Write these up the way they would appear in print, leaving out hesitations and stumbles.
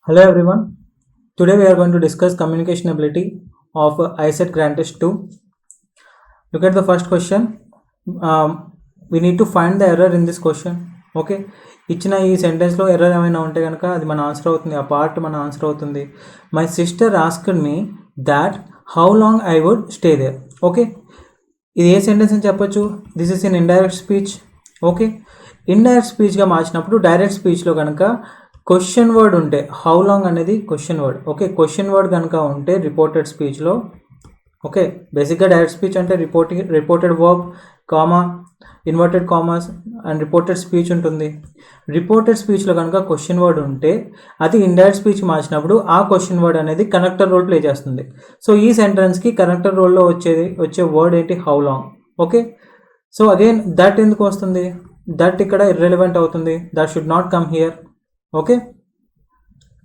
Hello everyone. Today we are going to discuss communication ability of ISET Grand Test 2. Look at the first question. We need to find the error in this question. Okay. ఇచ్చిన ఈ సెంటెన్స్లో error ఏమైనా ఉంటే కనుక అది మన answer అవుతుంది, ఆ part మన ఆన్సర్ అవుతుంది. My sister asked me that how long I would stay there. Okay, ఇది ఏ సెంటెన్స్ అని చెప్పొచ్చు? This is in indirect speech. Okay, indirect స్పీచ్గా మార్చినప్పుడు డైరెక్ట్ స్పీచ్లో కనుక క్వశ్చన్ వర్డ్ ఉంటే హౌ లాంగ్ అనేది question word. Okay, question word కనుక ఉంటే రిపోర్టెడ్ స్పీచ్లో, ఓకే, బేసిక్గా డైరెక్ట్ స్పీచ్ అంటే reported verb, comma, inverted commas and reported speech ఉంటుంది. రిపోర్టెడ్ స్పీచ్లో కనుక క్వశ్చన్ వర్డ్ ఉంటే అది ఇండైరెక్ట్ స్పీచ్ మార్చినప్పుడు ఆ క్వశ్చన్ వర్డ్ అనేది కనెక్టర్ రోల్ ప్లే చేస్తుంది. సో ఈ సెంటెన్స్కి కనెక్టర్ రోల్లో వచ్చే వర్డ్ ఏంటి? How long. Okay, so again that ఎందుకు వస్తుంది? దట్ ఇక్కడ ఇర్రెలవెంట్ అవుతుంది. That should not come here. Okay,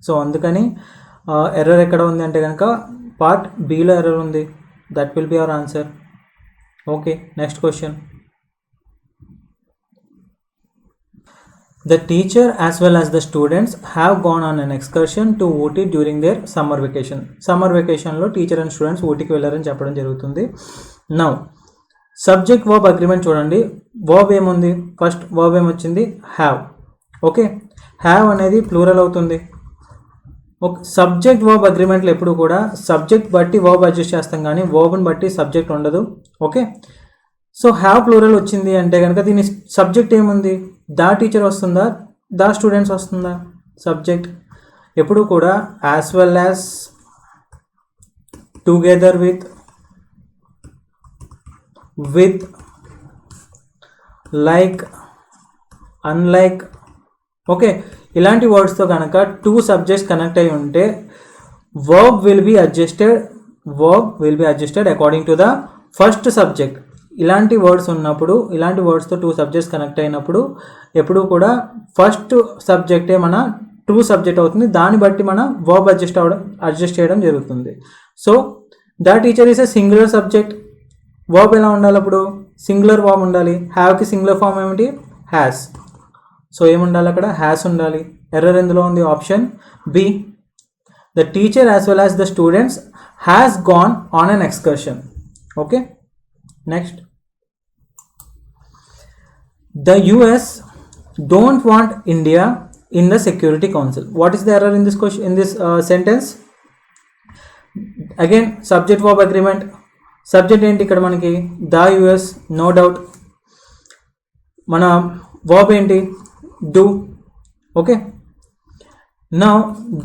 so అందుకని ఎర్రర్ ఎక్కడ ఉంది అంటే కనుక పార్ట్ బిలో ఎర్రర్ ఉంది. That will be our answer. Okay, next question. The teacher as well as the students have gone on an excursion to Ooty during their summer vacation. Summer vacation లో teacher and students ఊటీకి వెళ్ళారని చెప్పడం జరుగుతుంది. Now subject verb agreement చూడండి. Verb ఏముంది? First verb ఏమొచ్చింది? Have. Okay, have అనేది plural అవుతుంది. Okay, subject verb అగ్రిమెంట్లో ఎప్పుడు కూడా సబ్జెక్ట్ బట్టి వర్బ్ అడ్జస్ట్ చేస్తాం కానీ వర్బ్ని బట్టి సబ్జెక్ట్ ఉండదు. ఓకే, సో హ్యావ్ ప్లూరల్ వచ్చింది అంటే కనుక దీని సబ్జెక్ట్ ఏముంది? దా టీచర్ వస్తుందా, దా స్టూడెంట్స్ వస్తుందా? సబ్జెక్ట్ ఎప్పుడు కూడా as well as, together with, with, like, unlike. Okay, ఇలాంటి వర్డ్స్తో కనుక టూ సబ్జెక్ట్స్ కనెక్ట్ అయి ఉంటే verb will be adjusted according to the first subject. ఇలాంటి వర్డ్స్ ఉన్నప్పుడు, ఇలాంటి వర్డ్స్తో టూ సబ్జెక్ట్స్ కనెక్ట్ అయినప్పుడు ఎప్పుడు కూడా ఫస్ట్ సబ్జెక్టే మన ట్రూ సబ్జెక్ట్ అవుతుంది. దాన్ని బట్టి మన వర్బ్ అడ్జస్ట్ చేయడం జరుగుతుంది. So the teacher is a singular subject. Verb ఎలా ఉండాలి? అప్పుడు సింగులర్ వర్బ్ ఉండాలి. హ్యావ్కి సింగులర్ ఫామ్ ఏమిటి? హ్యాస్. సో ఏముండాలి అక్కడ? హ్యాస్ ఉండాలి. ఎర్రర్ ఎందులో ఉంది? Option B. The teacher as well as the students has gone on an excursion. Okay, next. The US don't want India in the Security Council. What is the error in this question, in this sentence? Again, subject verb agreement. Subject ఏంటి ఇక్కడ మనకి? The US, no doubt. మన verb ఏంటి? Do. Okay, now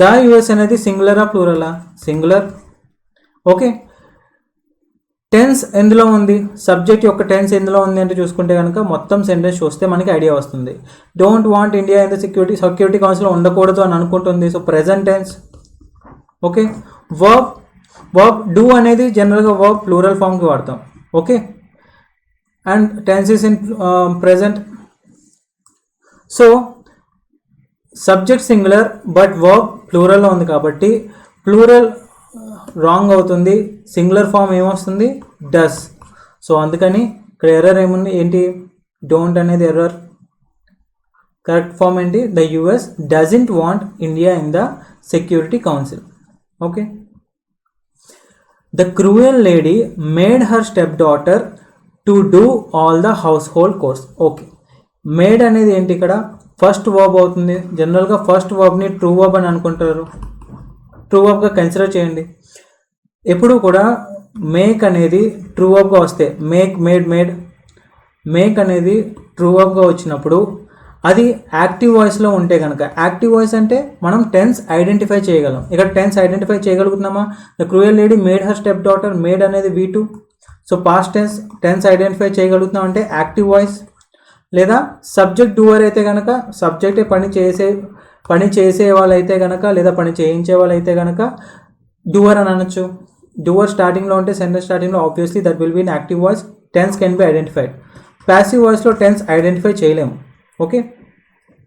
the US అనేది సింగులరా ప్లూరలా? Singular. Okay, tense ఎందులో ఉంది? Subject యొక్క tense ఎందులో ఉంది అంటే చూసుకుంటే కనుక మొత్తం సెంటెన్స్ చూస్తే మనకి ఐడియా వస్తుంది. Don't want India in the security council ఉండకూడదు అని అనుకుంటుంది. So present tense. Okay, verb do అనేది జనరల్గా వర్బ్ ప్లూరల్ ఫామ్కి వాడతాం. Okay, and tense is in present. So subject singular but verb ప్లూరల్లో ఉంది కాబట్టి ప్లూరల్ రాంగ్ అవుతుంది. సింగులర్ ఫామ్ ఏమొస్తుంది? డస్. సో అందుకని ఇక్కడ ఎర్రర్ ఏముంది? ఏంటి? డోంట్ అనేది ఎర్రర్. కరెక్ట్ ఫామ్ ఏంటి? The US doesn't want India in the security council. Okay, the cruel lady made her step daughter to do all the house hold course. Okay, made అనేది ఏంటి? ఇక్కడ first verb అవుతుంది. జనరల్గా first వర్బ్ని true verb అని అనుకుంటారు. True వర్బ్గా consider చేయండి. ఎప్పుడు కూడా మేక్ అనేది ట్రూ వర్బ్గా వస్తే మేక్, మేక్ అనేది ట్రూ వర్బ్గా వచ్చినప్పుడు అది యాక్టివ్ వాయిస్లో ఉంటే కనుక, యాక్టివ్ వాయిస్ అంటే మనం టెన్స్ ఐడెంటిఫై చేయగలం. ఇక్కడ టెన్స్ ఐడెంటిఫై చేయగలుగుతున్నామా? The cruel lady made her stepdaughter. Made అనేది V2. So past tense identify చేయగలుగుతున్నాం అంటే యాక్టివ్ వాయిస్. లేదా సబ్జెక్ట్ డూవర్ అయితే కనుక, సబ్జెక్టే పని చేసే వాళ్ళైతే కనుక, లేదా పని చేయించే వాళ్ళైతే కనుక డూవర్ అని అనొచ్చు. డూవర్ స్టార్టింగ్లో ఉంటే సెంటెన్స్ స్టార్టింగ్లో obviously that will be in active voice. Tense can be identified. Passive వాయిస్లో టెన్స్ ఐడెంటిఫై చేయలేము. Okay,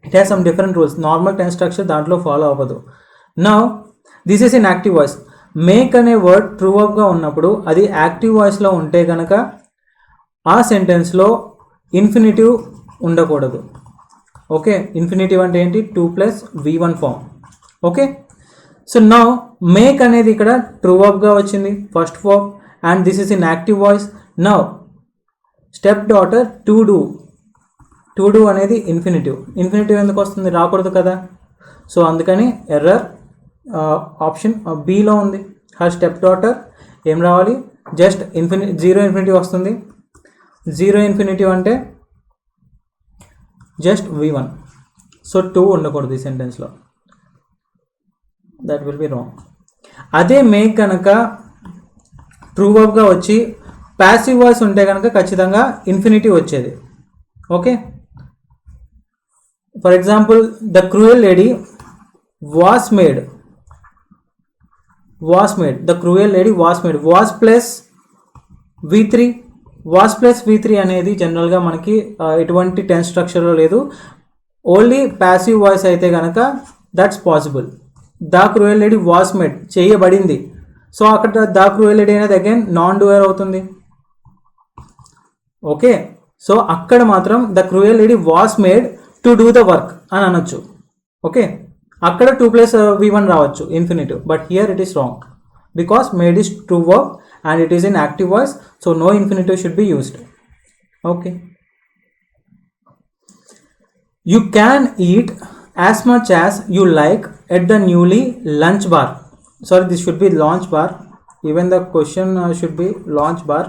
it has some different rules. Normal tense structure దాంట్లో ఫాలో అవ్వదు. Now this is in active voice. Make అనే word true వర్బ్గా ఉన్నప్పుడు అది active వాయిస్లో ఉంటే కనుక ఆ సెంటెన్స్లో ఇన్ఫినిటివ్ ఉండకూడదు. ఓకే, ఇన్ఫినిటివ్ అంటే ఏంటి? 2 + V1 form. Okay, so now make అనేది ఇక్కడ ట్రూ వర్బ్గా వచ్చింది first verb and this is in active voice. Now step daughter to do అనేది ఇన్ఫినిటివ్ ఎందుకు వస్తుంది, రాకూడదు కదా. సో అందుకని ఎర్రర్ ఆప్షన్ బిలో ఉంది. హర్ స్టెప్ డాటర్ ఏం రావాలి, జస్ట్ జీరో ఇన్ఫినిటివ్ వస్తుంది. జీరో ఇన్ఫినిటివ్ అంటే జస్ట్ V1. సో 2 ఉండకూడదు ఈ సెంటెన్స్లో, దట్ విల్ బి రాంగ్. అదే మేక్ కనుక ట్రూ వర్బ్గా వచ్చి ప్యాసివ్ వాయిస్ ఉంటే కనుక ఖచ్చితంగా ఇన్ఫినిటివ్ వచ్చేది. Okay, for example the cruel lady was made, the cruel lady was made, was plus V3. Was plus V3 అనేది జనరల్గా మనకి ఎటువంటి టెన్స్ స్ట్రక్చర్లో లేదు, ఓన్లీ ప్యాసివ్ వాయిస్ అయితే కనుక that's possible. The cruel lady was made చేయబడింది, so అక్కడ the cruel lady అనేది అగైన్ నాన్ డూయర్ అవుతుంది. ఓకే, సో అక్కడ మాత్రం the cruel lady was made to do the work అని అనొచ్చు. ఓకే, అక్కడ 2 + V1 రావచ్చు infinitive, but here it is wrong because made is true verb and it is in active voice, so no infinitive should be used. Okay, you can eat as much as you like at the newly lunch bar. Sorry, this should be launch bar, even the question should be launch bar.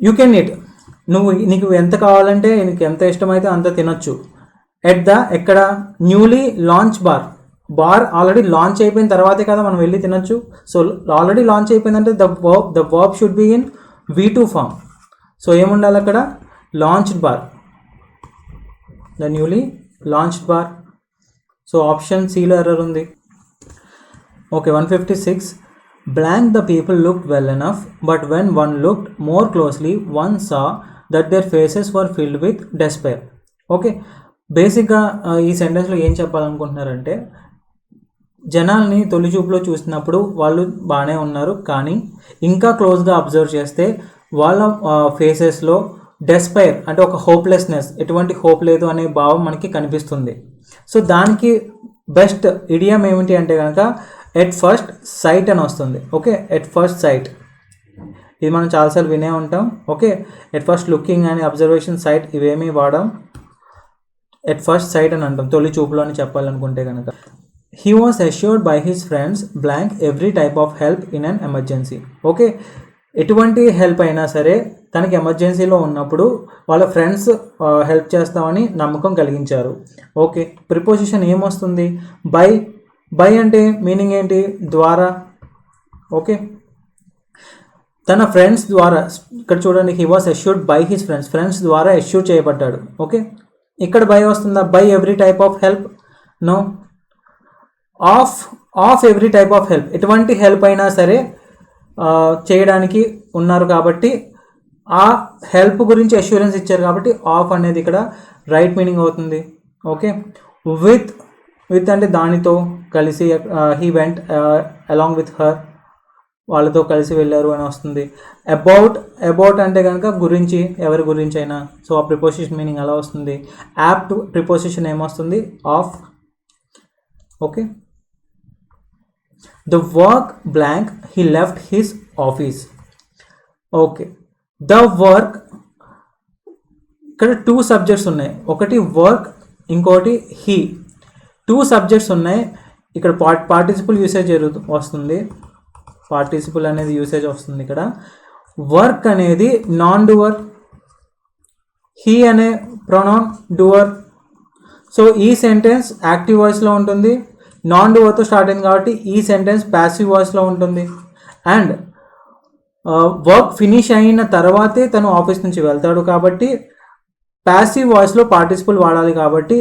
You can eat, నీకు ఎంత కావాలంటే నీకు ఎంత ఇష్టమైతే అంత తినొచ్చు. At the ఎక్కడ, newly launch bar already launch అయిపోయిన తర్వాతే కదా మనం వెళ్ళి తినొచ్చు. సో ఆల్రెడీ లాంచ్ అయిపోయిందంటే the verb should be in V2 form. So ఏముండాలి అక్కడ, launched bar, the newly launched bar. So option సిలో ఎర్రర్ ఉంది. Okay, 156 blank the people looked well enough but when one looked more closely one saw that their faces were filled with despair. Okay, బేసిక్గా ఈ సెంటెన్స్లో ఏం చెప్పాలనుకుంటున్నారంటే, జనాల్ని తొలి చూపులో చూసినప్పుడు వాళ్ళు బాగానే ఉన్నారు, కానీ ఇంకా క్లోజ్గా అబ్జర్వ్ చేస్తే వాళ్ళ ఫేసెస్లో డెస్పైర్ అంటే ఒక హోప్లెస్నెస్, ఎటువంటి హోప్ లేదు అనే భావం మనకి కనిపిస్తుంది. సో దానికి బెస్ట్ ఇడియం ఏమిటి అంటే కనుక ఎట్ ఫస్ట్ సైట్ అని వస్తుంది. ఓకే, ఎట్ ఫస్ట్ సైట్ ఇది మనం చాలాసార్లు వినే ఉంటాం. ఓకే, ఎట్ ఫస్ట్ లుకింగ్ అని అబ్జర్వేషన్ సైట్ ఇవేమీ వాడాం, ఎట్ ఫస్ట్ సైట్ అని అంటాం తొలి చూపులో అని చెప్పాలనుకుంటే కనుక. He was assured by his friends blank every type of help in an emergency. Okay, ఎటువంటి హెల్ప్ అయినా సరే తనకి ఎమర్జెన్సీలో ఉన్నప్పుడు వాళ్ళ ఫ్రెండ్స్ హెల్ప్ చేస్తామని నమ్మకం కలిగించారు. ఓకే, ప్రిపోజిషన్ ఏమొస్తుంది, బై అంటే మీనింగ్ ఏంటి, ద్వారా. ఓకే, తన ఫ్రెండ్స్ ద్వారా, ఇక్కడ చూడండి he was assured by his friends ద్వారా అష్యూర్ చేయబడ్డాడు. ఓకే, ఇక్కడ బై వస్తుందా, by every type of help, no, of every type of help, ఎటువంటి హెల్ప్ అయినా సరే చేయడానికి ఉన్నారు కాబట్టి ఆ హెల్ప్ గురించి అష్యూరెన్స్ ఇచ్చారు కాబట్టి ఆఫ్ అనేది ఇక్కడ రైట్ మీనింగ్ అవుతుంది. ఓకే, విత్ అంటే దానితో కలిసి, he went along with her, వాళ్ళతో కలిసి వెళ్ళారు అని వస్తుంది. అబౌట్ అంటే కనుక గురించి, ఎవరి గురించి అయినా, సో ఆ ప్రిపోజిషన్ మీనింగ్ అలా వస్తుంది. యాప్ట్ ప్రిపోజిషన్ ఏమొస్తుంది, of. Okay, the work blank he left his office. Okay, the work, ఇక్కడ 2 సబ్జెక్ట్స్ ఉన్నాయి, ఒకటి వర్క్ ఇంకోటి హీ, 2 సబ్జెక్ట్స్ ఉన్నాయి. ఇక్కడ పార్టిసిపుల్ యూసేజ్ వస్తుంది, పార్టిసిపుల్ అనేది యూసేజ్ వస్తుంది ఇక్కడ. వర్క్ అనేది నాన్ డూవర్, హీ అనే ప్రొనౌన్ డూవర్. సో ఈ సెంటెన్స్ యాక్టివ్ వాయిస్లో ఉంటుంది, నాన్ డూవర్తో స్టార్ట్ అయింది కాబట్టి ఈ సెంటెన్స్ ప్యాసివ్ వాయిస్లో ఉంటుంది. అండ్ వర్క్ ఫినిష్ అయిన తర్వాతే తను ఆఫీస్ నుంచి వెళ్తాడు కాబట్టి ప్యాసివ్ వాయిస్లో పార్టిసిపుల్ వాడాలి, కాబట్టి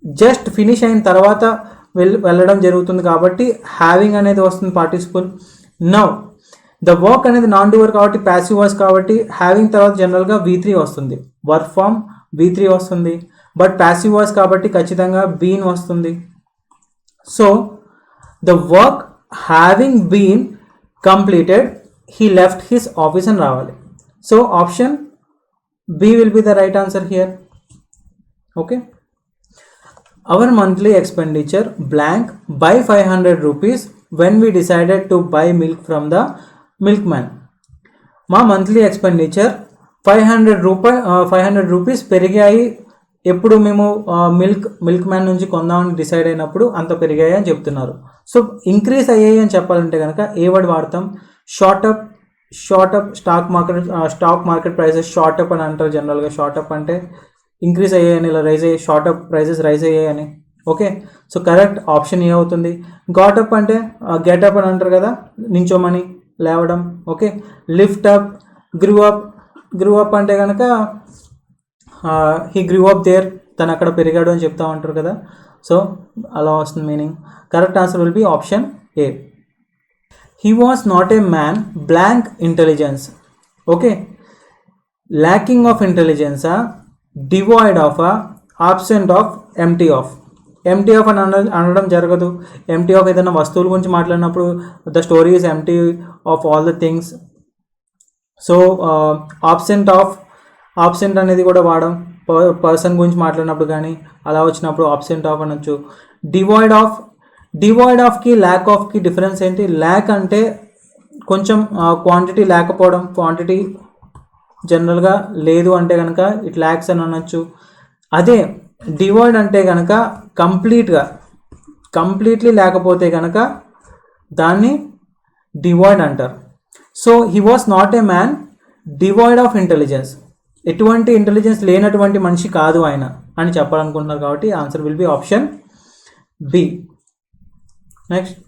జస్ట్ ఫినిష్ అయిన తర్వాత వెళ్ళడం జరుగుతుంది కాబట్టి హ్యావింగ్ అనేది వస్తుంది పార్టిసిపుల్. నౌ ద వర్క్ అనేది నాన్ డూవర్ కాబట్టి ప్యాసివ్ వాయిస్ కాబట్టి హ్యావింగ్ తర్వాత జనరల్గా V3 వస్తుంది, వర్క్ ఫామ్ V3 వస్తుంది. బట్ ప్యాసివ్ వాయిస్ కాబట్టి ఖచ్చితంగా బీన్ వస్తుంది. So the work having been completed he left his office అని రావాలి. So option B will be the right answer here. Okay, our monthly expenditure blank by 500 rupees when we decided to buy milk from the milkman. మా monthly expenditure 500 rupees పెరిగాయి ఎప్పుడు మేము milk man నుంచి కొందామని decide అయినప్పుడు అంత పెరిగాయి అని చెప్తున్నారు. సో ఇంక్రీజ్ అయ్యాయి అని చెప్పాలంటే కనుక ఏ వర్డ్ వాడతాం? Short up stock market prices short up అని అంటారు జనరల్గా. షార్ట్ అప్ అంటే ఇంక్రీజ్ అయ్యాయని, ఇలా రైజ్ అయ్యాయి, షార్ట్ అప్ ప్రైసెస్ రైజ్ అయ్యాయని. Okay, so correct option A అవుతుంది. గాట్ అప్ అంటే గెట్ అప్ అని అంటారు కదా, నించోమని, లేవడం. Okay, lift up, grew up అంటే కనుక హీ గ్రూ అప్ దేర్, తను అక్కడ పెరిగాడు అని చెప్తా ఉంటారు కదా. సో అలా వస్తుంది meaning. Correct answer will be option A. He was not a man blank intelligence. Okay, lacking of ఇంటెలిజెన్సా, devoid of, absent of, empty of. Empty of అని అనడం జరగదు. ఎంటీ ఆఫ్ ఏదైనా వస్తువుల గురించి మాట్లాడినప్పుడు the story is empty of all the things. So absent అనేది కూడా వాడడం పర్సన్ గురించి మాట్లాడినప్పుడు, కానీ అలా వచ్చినప్పుడు ఆబ్సెంట్ ఆఫ్ అనొచ్చు. డివాయిడ్ ఆఫ్కి ల్యాక్ ఆఫ్కి డిఫరెన్స్ ఏంటి? ల్యాక్ అంటే కొంచెం క్వాంటిటీ లేకపోవడం, క్వాంటిటీ జనరల్గా లేదు అంటే కనుక ఇట్ ల్యాక్స్ అని అనొచ్చు. అదే డివాయిడ్ అంటే కనుక కంప్లీట్లీ లేకపోతే కనుక దాన్ని డివాయిడ్ అంటారు. So he was not a man devoid of intelligence, ఎటువంటి ఇంటెలిజెన్స్ లేనటువంటి మనిషి కాదు ఆయన అని చెప్పాలనుకుంటున్నారు. కాబట్టి answer will be option B. Next,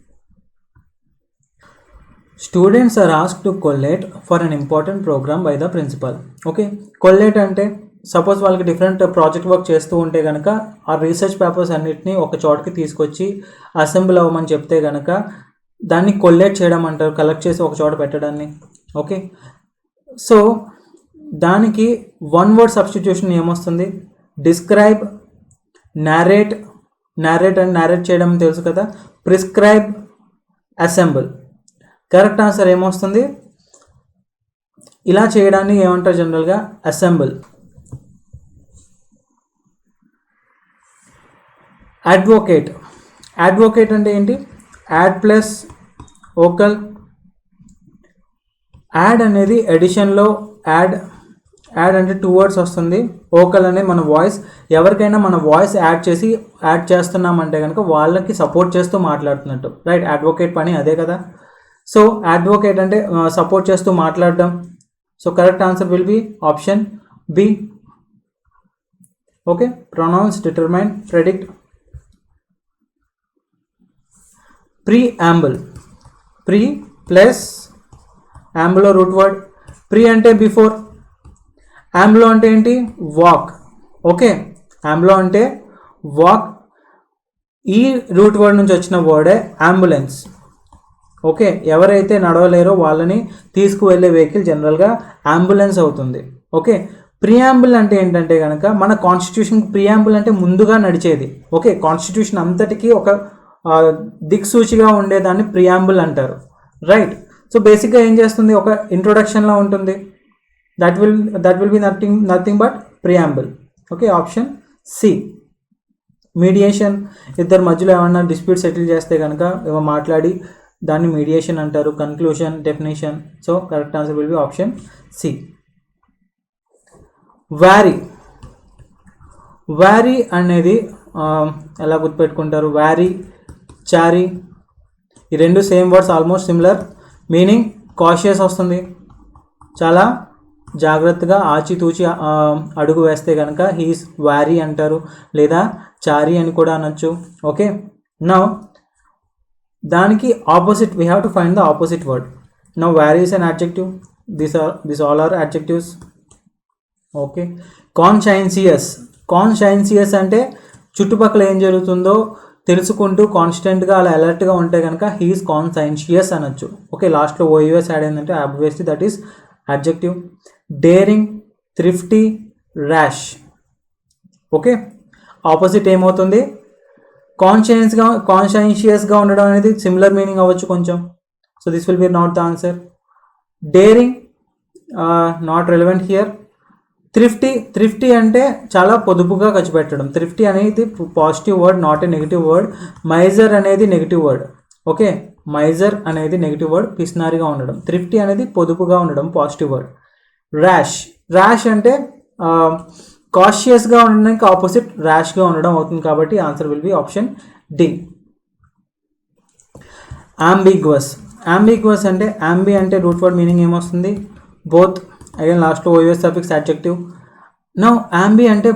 students are asked to collate for an important programme by the principal. Okay, collate అంటే సపోజ్ వాళ్ళకి డిఫరెంట్ ప్రాజెక్ట్ వర్క్ చేస్తూ ఉంటే కనుక ఆ రీసెర్చ్ పేపర్స్ అన్నిటినీ ఒక చోటకి తీసుకొచ్చి అసెంబ్ల్ అవ్వమని చెప్తే కనుక దాన్ని కొల్లేట్ చేయడం అంటారు, కలెక్ట్ చేసి ఒక చోట పెట్టడాన్ని. ఓకే, సో దానికి వన్ వర్డ్ సబ్స్టిట్యూషన్ ఏమొస్తుంది? డిస్క్రైబ్, నారేట్ అండ్ నారేట్ చేయడం తెలుసు కదా, ప్రిస్క్రైబ్, అసెంబుల్. కరెక్ట్ ఆన్సర్ ఏమొస్తుంది? ఇలా చేయడాన్ని ఏమంటారు జనరల్గా? అసెంబుల్. అడ్వొకేట్ అంటే ఏంటి? Add plus vocal. యాడ్ అనేది ఎడిషన్లో యాడ్ అంటే 2 words వస్తుంది. ఓకల్ అనేది మన వాయిస్. ఎవరికైనా మన వాయిస్ యాడ్ చేస్తున్నామంటే కనుక వాళ్ళకి సపోర్ట్ చేస్తూ మాట్లాడుతున్నట్టు, రైట్? అడ్వొకేట్ పని అదే కదా. సో అడ్వొకేట్ అంటే సపోర్ట్ చేస్తూ మాట్లాడడం. So correct answer will be option B. Okay, pronounce, determine, predict. Preamble, pre plus యాంబులో రూట్ వర్డ్. ప్రీ అంటే బిఫోర్, యాంబులో అంటే ఏంటి? వాక్. ఓకే, యాంబులో అంటే వాక్. ఈ రూట్ వర్డ్ నుంచి వచ్చిన వర్డే అంబులెన్స్. ఓకే, ఎవరైతే నడవలేరో వాళ్ళని తీసుకువెళ్ళే వెహికల్ జనరల్గా అంబులెన్స్ అవుతుంది. ఓకే, ప్రియాంబుల్ అంటే ఏంటంటే కనుక మన కాన్స్టిట్యూషన్ ప్రియాంబుల్ అంటే ముందుగా నడిచేది. ఓకే, కాన్స్టిట్యూషన్ అంతటికీ ఒక దిక్సూచిగా ఉండేదాన్ని ప్రియాంబుల్ అంటారు, రైట్? సో బేసిక్గా ఏం చేస్తుంది? ఒక ఇంట్రొడక్షన్లా ఉంటుంది. That will be nothing but preamble. Okay, option C. Mediation, ఇద్దరు మధ్యలో ఏమన్నా డిస్ప్యూట్ సెటిల్ చేస్తే కనుక ఏమో మాట్లాడి దాన్ని మీడియేషన్ అంటారు. Conclusion, definition. So correct answer will be option C. Wary అనేది ఎలా గుర్తుపెట్టుకుంటారు? వ్యారీ, చారీ, ఈ రెండు same words, almost similar meaning. Cautious వస్తుంది, చాలా జాగ్రత్తగా ఆచితూచి అడుగు వేస్తే కనుక హీస్ వ్యారీ అంటారు, లేదా చారీ అని కూడా అనొచ్చు. ఓకే, నౌ దానికి opposite we have to find the opposite word. Now wary is an adjective. These all are adjectives. Okay, conscientious అంటే చుట్టుపక్కల ఏం జరుగుతుందో తెలుసుకుంటూ కాన్స్టెంట్గా అలా అలర్ట్గా ఉంటే కనుక హీఈస్ కాన్షైన్షియస్ అనొచ్చు. ఓకే, లాస్ట్లో ఓయూఎస్ యాడ్ అయిందంటే obviously that is adjective. Daring, thrifty, rash. Okay, opposite ఏమవుతుంది? కాన్షైన్షియస్గా ఉండడం అనేది సిమిలర్ మీనింగ్ అవ్వచ్చు కొంచెం. So this will be not the answer. Daring not relevant here. Thrifty అంటే చాలా పొదుపుగా ఖర్చు పెట్టడం. థ్రిఫ్టీ అనేది positive word, not a negative word. Miser అనేది నెగిటివ్ వర్డ్. ఓకే, మైజర్ అనేది నెగిటివ్ వర్డ్, పిస్నారిగా ఉండడం. థ్రిఫ్టీ అనేది పొదుపుగా ఉండడం, పాజిటివ్ వర్డ్. ర్యాష్ అంటే కాషియస్గా ఉండడానికి ఆపోజిట్ ర్యాష్గా ఉండడం అవుతుంది. కాబట్టి answer will be option D. Ambiguous అంటే అంటే రూట్ వర్డ్ మీనింగ్ ఏమొస్తుంది? బోత్. అగైన్ లాస్ట్లో ఓఎస్ సఫిక్స్ అడ్జెక్టివ్. నౌ అంటే